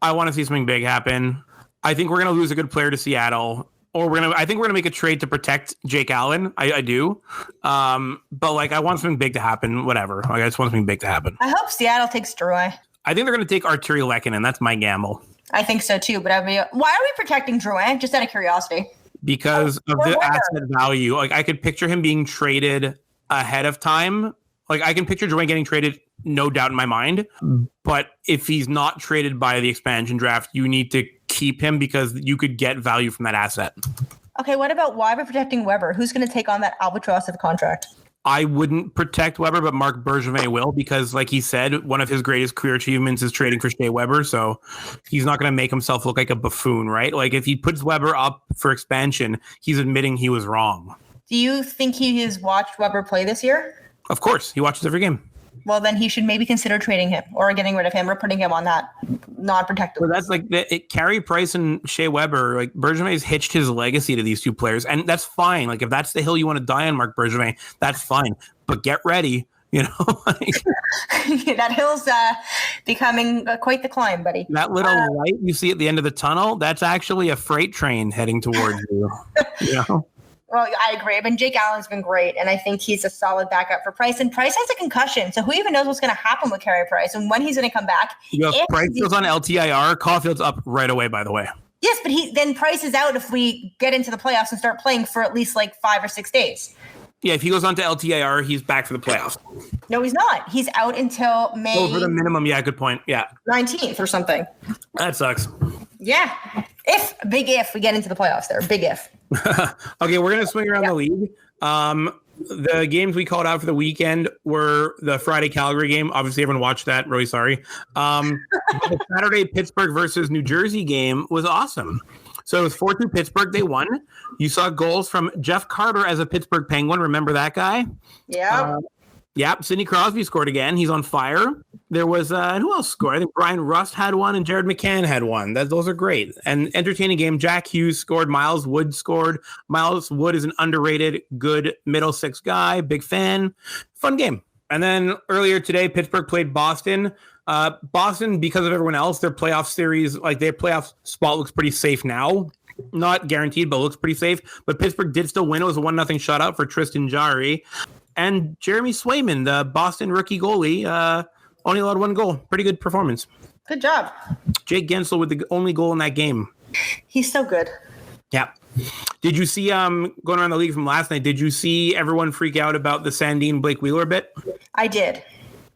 I want to see something big happen. I think we're going to lose a good player to Seattle. Or I think we're gonna make a trade to protect Jake Allen. I do, but like I want something big to happen. Whatever. Like I just want something big to happen. I hope Seattle takes Drouin. I think they're gonna take Arturi Lehkonen. That's my gamble. I think so too. But why are we protecting Drouin? Just out of curiosity. Because of the asset value. Like I could picture him being traded ahead of time. Like I can picture Drouin getting traded, no doubt in my mind. But if he's not traded by the expansion draft, you need to keep him because you could get value from that asset. Okay, what about why we're protecting Weber? Who's going to take on that albatross of a contract? I wouldn't protect Weber, but Marc Bergevin will because, like he said, one of his greatest career achievements is trading for Shea Weber. So he's not going to make himself look like a buffoon, right? Like if he puts Weber up for expansion, he's admitting he was wrong. Do you think he has watched Weber play this year? Of course. He watches every game. Well, then he should maybe consider trading him or getting rid of him or putting him on that non-protected. Well, that's like Carey Price and Shea Weber. Like Bergevin has hitched his legacy to these 2 players, and that's fine. Like if that's the hill you want to die on, Marc Bergevin, that's fine. But get ready, you know. That hill's becoming quite the climb, buddy. That little light you see at the end of the tunnel, that's actually a freight train heading towards you. You know. Well, I agree. But Jake Allen's been great, and I think he's a solid backup for Price. And Price has a concussion, so who even knows what's going to happen with Carey Price and when he's going to come back? If Price goes on LTIR, Caufield's up right away, by the way. Yes, but then Price is out if we get into the playoffs and start playing for at least like 5 or 6 days. Yeah, if he goes on to LTIR, he's back for the playoffs. No, he's not. He's out until May. Oh, for the minimum, yeah, good point. Yeah. 19th or something. That sucks. Yeah. Big if we get into the playoffs there. Big if. Okay, we're going to swing around the league. The games we called out for the weekend were the Friday Calgary game. Obviously, everyone watched that. Really sorry. The Saturday Pittsburgh versus New Jersey game was awesome. So it was 4-2 Pittsburgh. They won. You saw goals from Jeff Carter as a Pittsburgh Penguin. Remember that guy? Yeah. Sidney Crosby scored again. He's on fire. There was, who else scored? I think Brian Rust had one and Jared McCann had one. Those are great. And entertaining game. Jack Hughes scored. Miles Wood scored. Miles Wood is an underrated, good middle 6 guy. Big fan. Fun game. And then earlier today, Pittsburgh played Boston. Boston, because of everyone else, their playoff series, like their playoff spot looks pretty safe now. Not guaranteed, but looks pretty safe. But Pittsburgh did still win. It was a 1-0 shutout for Tristan Jarry. And Jeremy Swayman, the Boston rookie goalie, only allowed 1 goal. Pretty good performance. Good job. Jake Gensel with the only goal in that game. He's so good. Yeah. Did you see, going around the league from last night, did you see everyone freak out about the Sandin Blake Wheeler bit? I did.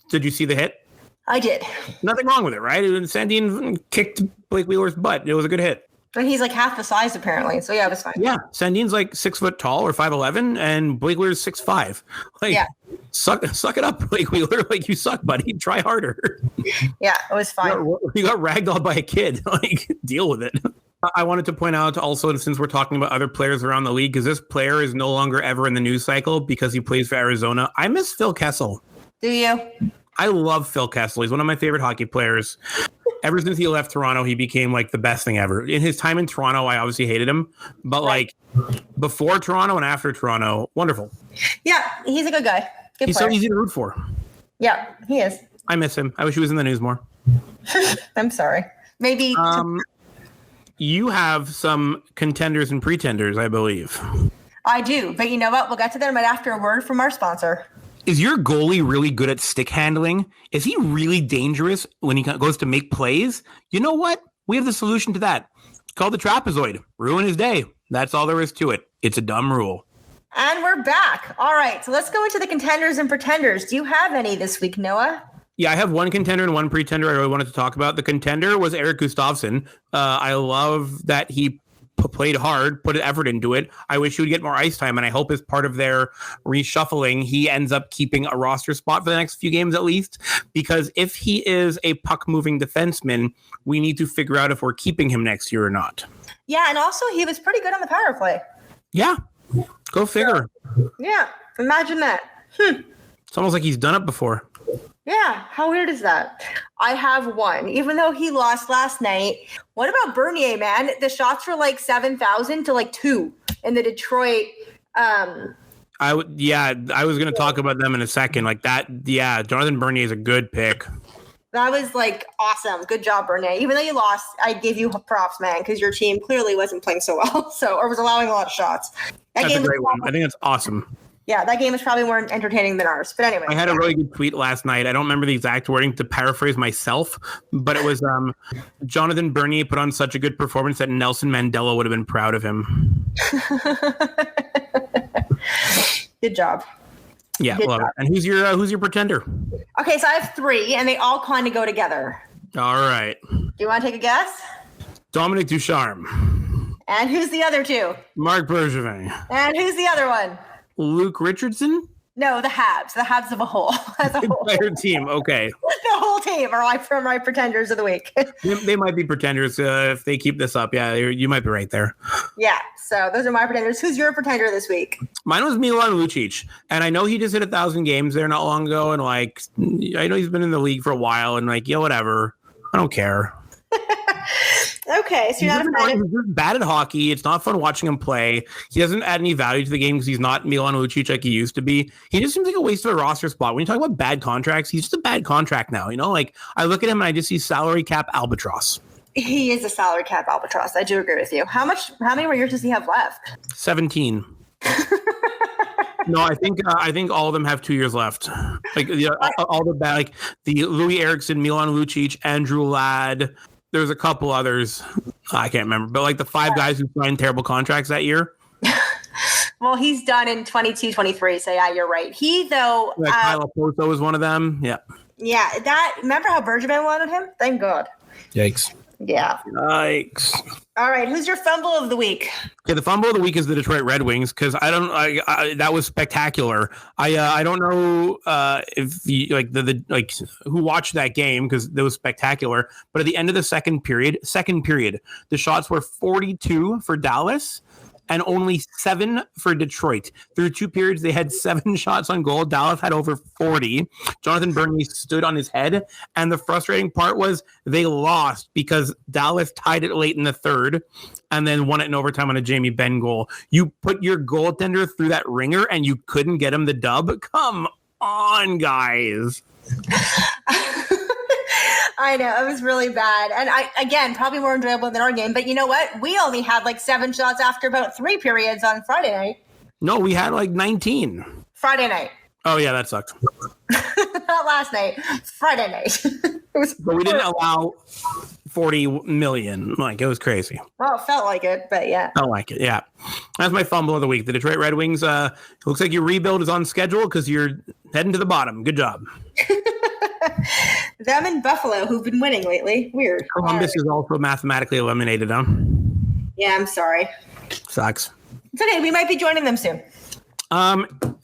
Did you see the hit? I did. Nothing wrong with it, right? Sandin kicked Blake Wheeler's butt. It was a good hit. And he's like half the size, apparently. So, yeah, it was fine. Yeah. Sandin's like 6 foot tall or 5'11", and Blake Wheeler's 6'5". Like, yeah. Suck it up, Blake Wheeler. Like, you suck, buddy. Try harder. Yeah, it was fine. You got ragdolled by a kid. Like, deal with it. I wanted to point out also, since we're talking about other players around the league, because this player is no longer ever in the news cycle because he plays for Arizona. I miss Phil Kessel. Do you? I love Phil Kessel. He's one of my favorite hockey players. ever since he left Toronto, he became like the best thing ever. In his time in Toronto, I obviously hated him, but like before Toronto and after Toronto, wonderful. Yeah, he's a good guy. Good he's player. so easy to root for. Yeah, he is. I miss him. I wish he was in the news more. I'm sorry. Maybe. You have some contenders and pretenders, I believe. I do, but you know what? We'll get to them right after a word from our sponsor. Is your goalie really good at stick handling? Is he really dangerous when he goes to make plays? You know what? We have the solution to that. It's called the trapezoid. Ruin his day. That's all there is to it. It's a dumb rule. And we're back. All right, so let's go into the contenders and pretenders. Do you have any this week, Noah? Yeah, I have one contender and one pretender I really wanted to talk about. The contender was Eric Gustafsson. I love that he played hard, put effort into it. I wish he would get more ice time, and I hope as part of their reshuffling, he ends up keeping a roster spot for the next few games at least, because if he is a puck-moving defenseman, we need to figure out if we're keeping him next year or not. Yeah, and also he was pretty good on the power play. Yeah, go figure. Yeah, imagine that. It's almost like he's done it before. Yeah, how weird is that? I have one, even though he lost last night. What about Bernier, man? The shots were like 7,000 to like 2 in the Detroit. I was going to talk about them in a second. Like that, yeah, Jonathan Bernier is a good pick. That was like awesome. Good job, Bernier. Even though you lost, I give you props, man, because your team clearly wasn't playing so well, or was allowing a lot of shots. That's a great one. I think that's awesome. Yeah, that game is probably more entertaining than ours. But anyway. I had a really good tweet last night. I don't remember the exact wording to paraphrase myself, but it was Jonathan Bernier put on such a good performance that Nelson Mandela would have been proud of him. Good job. Yeah, love it. And who's your pretender? Okay, so I have 3, and they all kind of go together. All right. Do you want to take a guess? Dominic Ducharme. And who's the other 2? Marc Bergevin. And who's the other one? Luke Richardson? No, the Habs. The Habs of a whole. As a whole. Entire team. Okay. The whole team are my pretenders of the week. They might be pretenders if they keep this up. Yeah, you might be right there. Yeah. So those are my pretenders. Who's your pretender this week? Mine was Milan Lucic, and I know he just hit 1,000 games there not long ago, and like I know he's been in the league for a while, and like whatever. I don't care. Okay, so you're not a fan of... He's just bad at hockey. It's not fun watching him play. He doesn't add any value to the game because he's not Milan Lucic like he used to be. He just seems like a waste of a roster spot. When you talk about bad contracts, he's just a bad contract now. You know, like I look at him and I just see salary cap albatross. He is a salary cap albatross. I do agree with you. How many more years does he have left? 17. No, I think all of them have 2 years left. Like all the bad, like the Louis Eriksson, Milan Lucic, Andrew Ladd. There's a couple others. I can't remember, but like the 5 guys who signed terrible contracts that year. Well, he's done in 22, 23. So yeah, you're right. He though. Kyle Poso was one of them. Yeah. Yeah. Remember how Bergevin wanted him? Thank God. Yikes. Yeah. Yikes. All right. Who's your fumble of the week? Okay, the fumble of the week is the Detroit Red Wings because that was spectacular. I don't know if you like the who watched that game because it was spectacular. But at the end of the second period, the shots were 42 for Dallas and only 7 for Detroit. Through 2 periods, they had 7 shots on goal. Dallas had over 40. Jonathan Bernier stood on his head. And the frustrating part was they lost because Dallas tied it late in the third and then won it in overtime on a Jamie Benn goal. You put your goaltender through that ringer and you couldn't get him the dub? Come on, guys. I know, it was really bad. And again, probably more enjoyable than our game. But you know what? We only had like 7 shots after about 3 periods on Friday night. No, we had like 19. Friday night. Oh, yeah, that sucked. Not last night. Friday night. But we didn't allow 40 million. Like, it was crazy. Well, it felt like it, but yeah. Felt like it, yeah. That's my fumble of the week. The Detroit Red Wings, it looks like your rebuild is on schedule because you're heading to the bottom. Good job. Them and Buffalo, who've been winning lately. Weird. Columbus is also mathematically eliminated, huh? Yeah, I'm sorry. Sucks. It's okay. We might be joining them soon.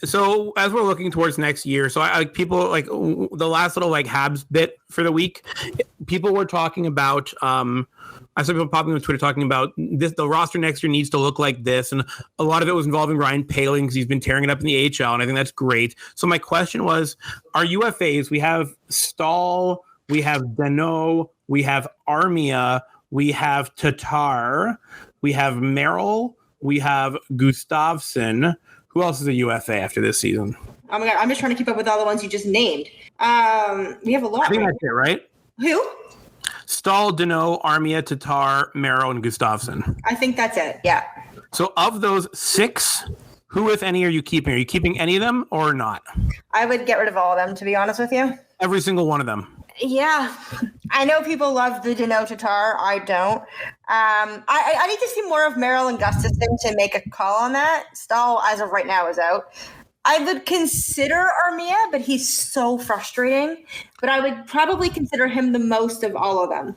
So as we're looking towards next year, so I like people like the last little like Habs bit for the week, people were talking about, I saw people popping on Twitter talking about this, the roster next year needs to look like this. And a lot of it was involving Ryan Poehling because he's been tearing it up in the AHL. And I think that's great. So my question was, our UFAs, we have Stahl, we have Danault, we have Armia, we have Tatar, we have Merrill, we have Gustavsson. Who else is a UFA after this season? Oh my God, I'm just trying to keep up with all the ones you just named. We have a lot. I think that's it, right? Who? Stahl, Deneau, Armia, Tatar, Merrill, and Gustafsson. I think that's it, yeah. So of those 6, who, if any, are you keeping? Are you keeping any of them or not? I would get rid of all of them, to be honest with you. Every single one of them. Yeah. I know people love the Deneau Tatar. I don't. I need to see more of Merrill and Gustafsson to make a call on that. Stahl, as of right now, is out. I would consider Armia, but he's so frustrating. But I would probably consider him the most of all of them.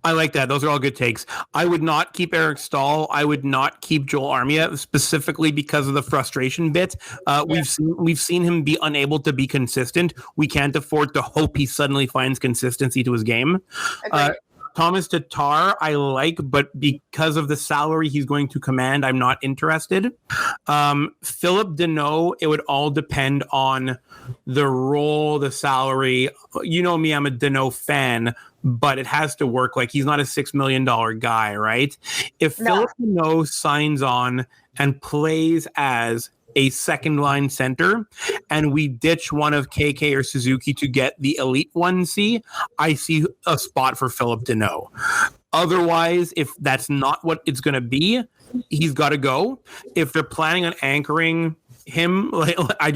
I like that. Those are all good takes. I would not keep Eric Stahl. I would not keep Joel Armia, specifically because of the frustration bit. We've seen him be unable to be consistent. We can't afford to hope he suddenly finds consistency to his game. Thomas Tatar, I like, but because of the salary he's going to command, I'm not interested. Philip Deneau, it would all depend on the role, the salary. You know me, I'm a Deneau fan, but it has to work. Like, he's not a $6 million guy, right? If Philip Deneau signs on and plays as a second line center and we ditch one of KK or Suzuki to get the elite 1C, I see a spot for Philip Deneau. Otherwise, if that's not what it's going to be, he's got to go. If they're planning on anchoring him, I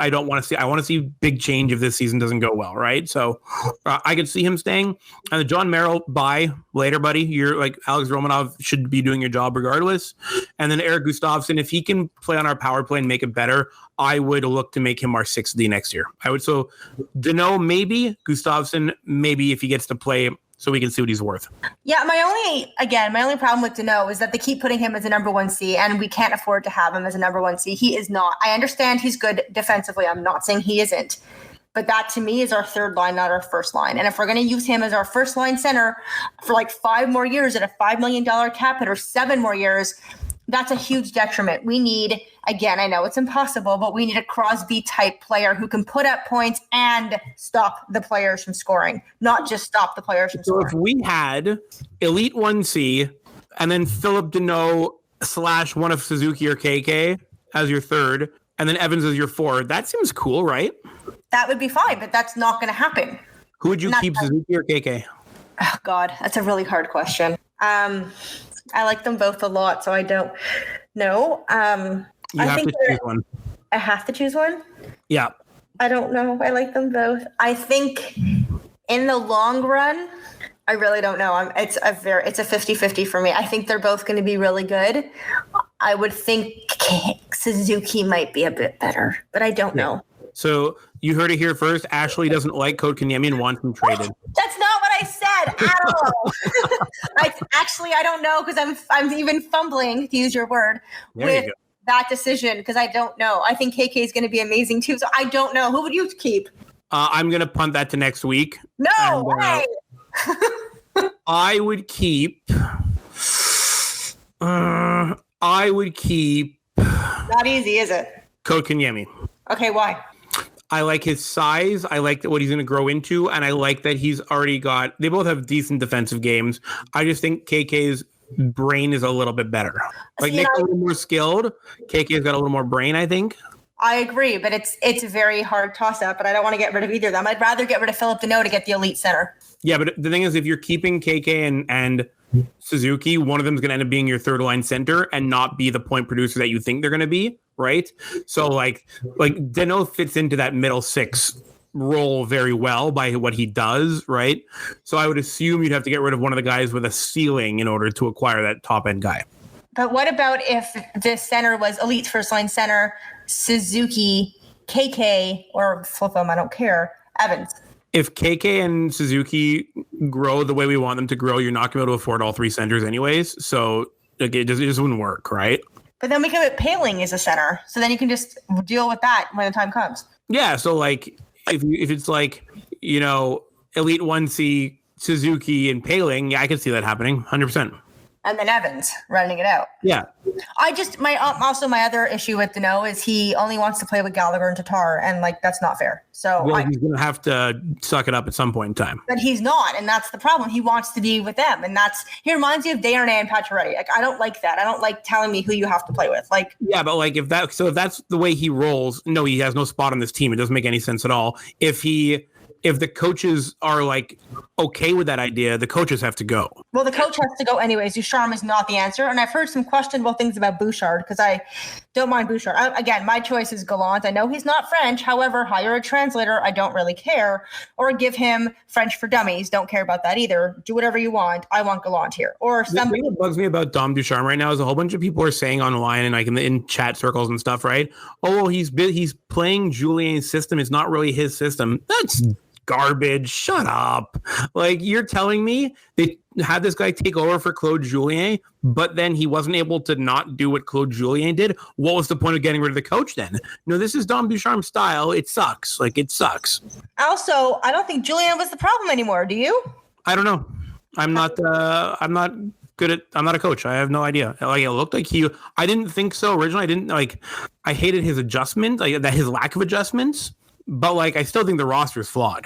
don't want to see. I want to see big change if this season doesn't go well, right? So I could see him staying. And the John Merrill, bye later, buddy. You're like, Alex Romanov should be doing your job regardless. And then Eric Gustafsson, if he can play on our power play and make it better, I would look to make him our 6D next year. I would. So Deneau, maybe. Gustafsson, maybe, if he gets to play, so we can see what he's worth. Yeah, my only problem with Deneau is that they keep putting him as a number 1C, and we can't afford to have him as a number 1C. He is not. I understand he's good defensively. I'm not saying he isn't. But that, to me, is our third line, not our first line. And if we're going to use him as our first line center for like 5 more years at a $5 million cap hit, or 7 more years, that's a huge detriment. We need, again, I know it's impossible, but we need a Crosby-type player who can put up points and stop the players from scoring, not just stop the players from scoring. So if we had Elite 1C and then Philip Deneau / one of Suzuki or KK as your third, and then Evans as your fourth, that seems cool, right? That would be fine, but that's not going to happen. Who would you keep, Suzuki or KK? Oh, God, that's a really hard question. I like them both a lot, so I don't know. You have to choose one. I have to choose one? Yeah. I don't know. I like them both. I think in the long run, I really don't know. It's a 50-50 for me. I think they're both going to be really good. I would think Suzuki might be a bit better, but I don't know. So you heard it here first. Ashley doesn't like Kotkaniemi and wants him traded. That's not what I said at all. I don't know, because I'm even fumbling, to use your word, with that decision, because I don't know. I think KK is going to be amazing too. So I don't know. Who would you keep? I'm going to punt that to next week. No way. I would keep. Not easy, is it? Kotkaniemi. Okay, why? I like his size. I like what he's going to grow into. And I like that he's already got, they both have decent defensive games. I just think KK's brain is a little bit better. Like, Nick's a little more skilled. KK's got a little more brain, I think. I agree, but it's a very hard toss-up, but I don't want to get rid of either of them. I'd rather get rid of Philip Deneau to get the elite center. Yeah, but the thing is, if you're keeping KK and Suzuki, one of them is going to end up being your third line center and not be the point producer that you think they're going to be, right? So like Deneau fits into that middle six role very well by what he does, right? So I would assume you'd have to get rid of one of the guys with a ceiling in order to acquire that top end guy. But what about if the center was elite first line center, Suzuki, KK, or flip them, I don't care, Evans? If KK and Suzuki grow the way we want them to grow, you're not going to be able to afford all three centers anyways. So like, it just wouldn't work, right? But then we can put Paling as a center. So then you can just deal with that when the time comes. Yeah. So like if it's like, Elite 1C, Suzuki, and Paling, yeah, I could see that happening 100%. And then Evans running it out. Yeah. My other issue with Danault is he only wants to play with Gallagher and Tatar, and like that's not fair. So he's gonna have to suck it up at some point in time. But he's not, and that's the problem. He wants to be with them, and he reminds me of Desharnais and Pacioretty. Like I don't like that. I don't like telling me who you have to play with. Like yeah, but like if that's the way he rolls, no, he has no spot on this team. It doesn't make any sense at all. If the coaches are like okay with that idea, the coaches have to go. Well, the coach has to go anyways. Ducharme is not the answer. And I've heard some questionable things about Bouchard because I don't mind Bouchard. Again, my choice is Gallant. I know he's not French. However, hire a translator. I don't really care. Or give him French for dummies. Don't care about that either. Do whatever you want. I want Gallant here. Or somebody. The thing that bugs me about Dom Ducharme right now is a whole bunch of people are saying online and like in chat circles and stuff, right? Oh, well, he's playing Julien's system. It's not really his system. That's garbage. Shut up. Like you're telling me they had this guy take over for Claude Julien, but then he wasn't able to not do what Claude Julien did. What was the point of getting rid of the coach then? No, this is Dom Ducharme's style. It sucks. Like it sucks. Also, I don't think Julien was the problem anymore. Do you? I don't know. I'm not a coach. I have no idea. Like it looked like I didn't think so originally. I hated his adjustment, like that his lack of adjustments. But like, I still think the roster is flawed.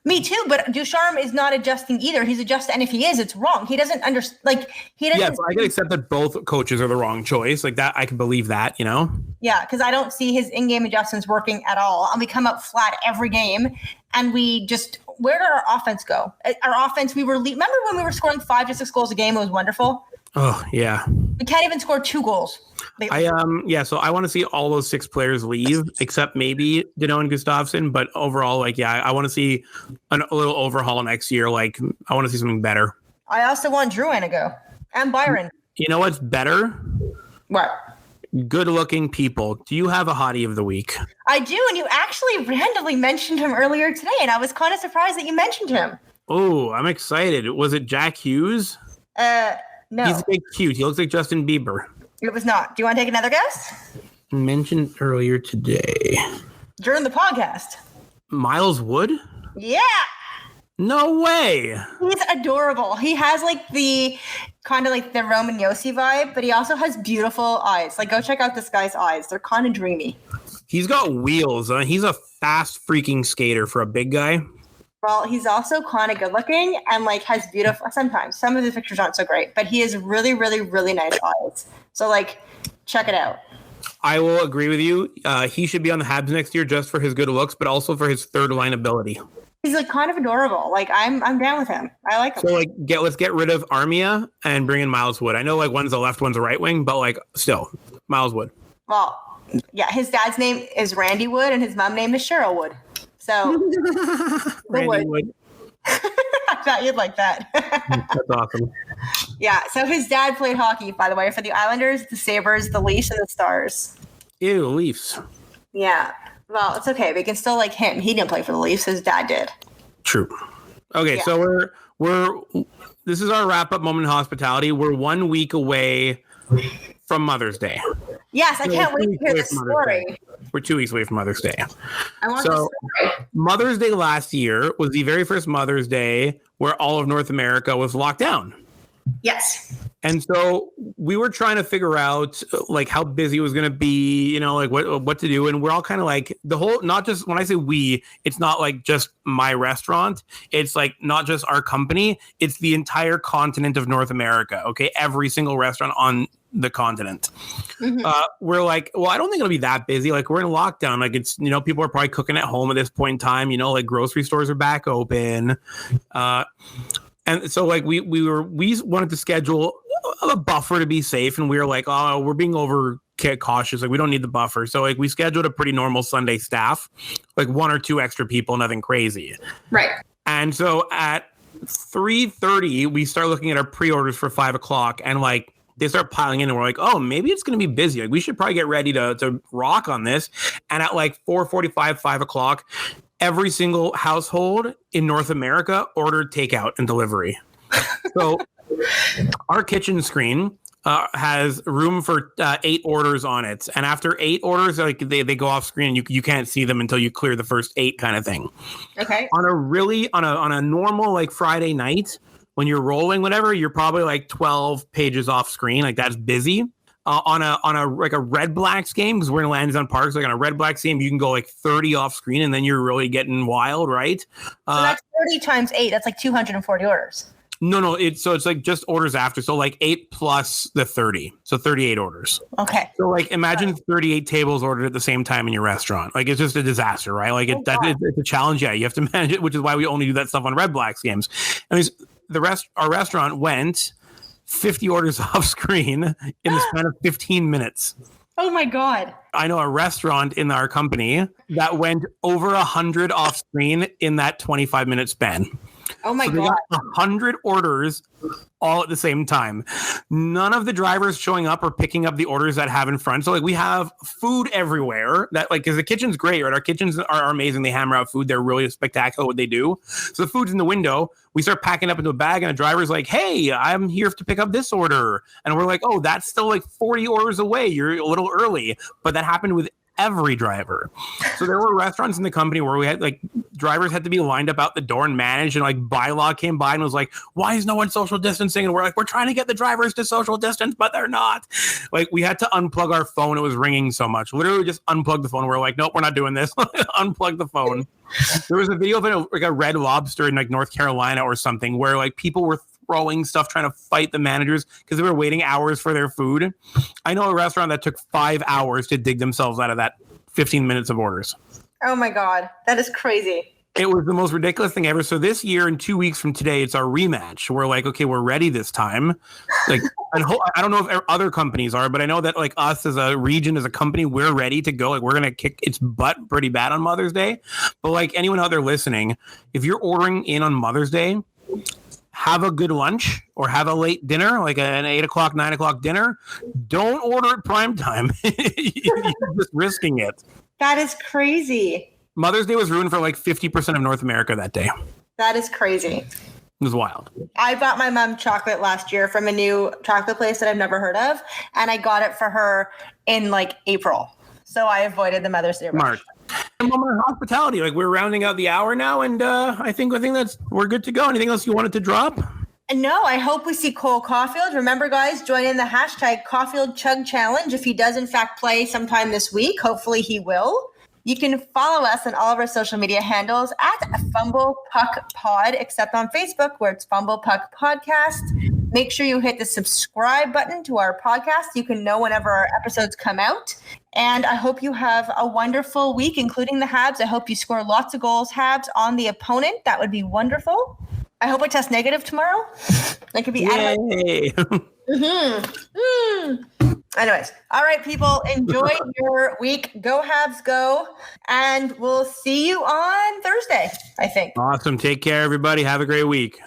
Me too. But Ducharme is not adjusting either. He's adjusting, and if he is, it's wrong. He doesn't understand. Like he doesn't. Yeah, so I can accept that both coaches are the wrong choice. Like that, I can believe that. You know. Yeah, because I don't see his in-game adjustments working at all, and we come up flat every game, and we just where did our offense go? Our offense. Remember when we were scoring 5 to 6 goals a game? It was wonderful. Oh yeah. We can't even score 2 goals. So I want to see all those 6 players leave, except maybe Danault and Gustafsson. But overall, I want to see a little overhaul next year. Like, I want to see something better. I also want Drouin to go and Byron. You know what's better? What? Good-looking people. Do you have a hottie of the week? I do, and you actually randomly mentioned him earlier today, and I was kind of surprised that you mentioned him. Oh, I'm excited. Was it Jack Hughes? No. He's a bit cute. He looks like Justin Bieber. It was not. Do you want to take another guess? Mentioned earlier today. During the podcast. Miles Wood? Yeah. No way. He's adorable. He has like the kind of like the Roman Yossi vibe, but he also has beautiful eyes. Like go check out this guy's eyes. They're kind of dreamy. He's got wheels. He's a fast freaking skater for a big guy. Well, he's also kind of good looking and like has beautiful, sometimes some of the pictures aren't so great, but he has really, really, really nice eyes. So like, check it out. I will agree with you. He should be on the Habs next year just for his good looks, but also for his third line ability. He's like kind of adorable. Like I'm down with him. I like him. So like let's get rid of Armia and bring in Miles Wood. I know like one's a left, one's a right wing, but like still Miles Wood. Well, yeah, his dad's name is Randy Wood and his mom's name is Cheryl Wood. So Randy Wood. I thought you'd like that. That's awesome. Yeah. So his dad played hockey, by the way, for the Islanders, the Sabres, the Leafs, and the Stars. Ew, Leafs. Yeah. Well, it's okay. We can still like him. He didn't play for the Leafs. His dad did. True. Okay, yeah. So we're this is our wrap up moment in hospitality. We're 1 week away from Mother's Day. Yes, I can't wait to hear this story. We're 2 weeks away from Mother's Day. I want this story. Mother's Day last year was the very first Mother's Day where all of North America was locked down. Yes. And so we were trying to figure out like how busy it was going to be, you know, like what to do. And we're all kind of like the whole, not just when I say we, it's not like just my restaurant. It's like not just our company. It's the entire continent of North America. Okay. Every single restaurant on the continent. Mm-hmm. We're like, well, I don't think it'll be that busy. Like we're in lockdown. Like it's, you know, people are probably cooking at home at this point in time, you know, like grocery stores are back open. And so like we wanted to schedule a buffer to be safe. And we were like, oh, we're being cautious. Like we don't need the buffer. So like we scheduled a pretty normal Sunday staff, like 1 or 2 extra people, nothing crazy. Right. And so at 3:30, we start looking at our pre-orders for 5:00 and like they start piling in and we're like, oh, maybe it's going to be busy. Like we should probably get ready to rock on this. And at like 4:45, 5:00, every single household in North America ordered takeout and delivery. So our kitchen screen has room for 8 orders on it. And after 8 orders, like they go off screen and you can't see them until you clear the first 8 kind of thing. Okay. On a normal like Friday night, when you're rolling, whatever, you're probably like 12 pages off screen. Like that's busy. On a like a Red Blacks game, because we're in Lansdowne Park, so like on a Red Blacks game, you can go like 30 off screen, and then you're really getting wild, right? So that's 30 times 8. That's like 240 orders. No, it's like just orders after. So like 8 plus the 30. So 38 orders. Okay. So like imagine 38 tables ordered at the same time in your restaurant. Like it's just a disaster, right? Like it's a challenge. Yeah, you have to manage it, which is why we only do that stuff on Red Blacks games. I mean, our restaurant went 50 orders off screen in the span of 15 minutes. Oh my God. I know a restaurant in our company that went over 100 off screen in that 25-minute span. Oh my God. They got 100 orders all at the same time. None of the drivers showing up or picking up the orders that have in front. So like we have food everywhere that like, because the kitchen's great, right? Our kitchens are amazing. They hammer out food. They're really spectacular what they do. So the food's in the window. We start packing up into a bag and a driver's like, hey, I'm here to pick up this order. And we're like, oh, that's still like 40 orders away. You're a little early. But that happened with every driver. So there were restaurants in the company where we had like drivers had to be lined up out the door and managed, and like bylaw came by and was like, why is no one social distancing? And we're like, we're trying to get the drivers to social distance, but they're not. Like we had to unplug our phone. It was ringing so much. Literally just unplug the phone. We're like, nope, we're not doing this. Unplug the phone. There was a video of like a Red Lobster in like North Carolina or something where like people were throwing stuff, trying to fight the managers because they were waiting hours for their food. I know a restaurant that took 5 hours to dig themselves out of that 15 minutes of orders. Oh my God. That is crazy. It was the most ridiculous thing ever. So this year, in 2 weeks from today, it's our rematch. We're like, okay, we're ready this time. Like, I don't know if other companies are, but I know that like us as a region, as a company, we're ready to go. Like we're going to kick its butt pretty bad on Mother's Day. But like anyone out there listening, if you're ordering in on Mother's Day, have a good lunch or have a late dinner, like an 8 o'clock, 9 o'clock dinner. Don't order at prime time. You're just risking it. That is crazy. Mother's Day was ruined for like 50% of North America that day. That is crazy. It was wild. I bought my mom chocolate last year from a new chocolate place that I've never heard of. And I got it for her in like April. So I avoided the Mother's Day rush. A moment of hospitality. Like we're rounding out the hour now, and I think we're good to go. Anything else you wanted to drop? No, I hope we see Cole Caufield. Remember, guys, join in the hashtag Caufield Chug Challenge if he does in fact play sometime this week. Hopefully he will. You can follow us on all of our social media handles at Fumble Puck Pod, except on Facebook where it's Fumble Puck Podcast. Make sure you hit the subscribe button to our podcast. You can know whenever our episodes come out. And I hope you have a wonderful week, including the Habs. I hope you score lots of goals, Habs, on the opponent. That would be wonderful. I hope I test negative tomorrow. That could be Yay. Anyways, all right, people, enjoy your week. Go Habs, go. And we'll see you on Thursday, I think. Awesome. Take care, everybody. Have a great week.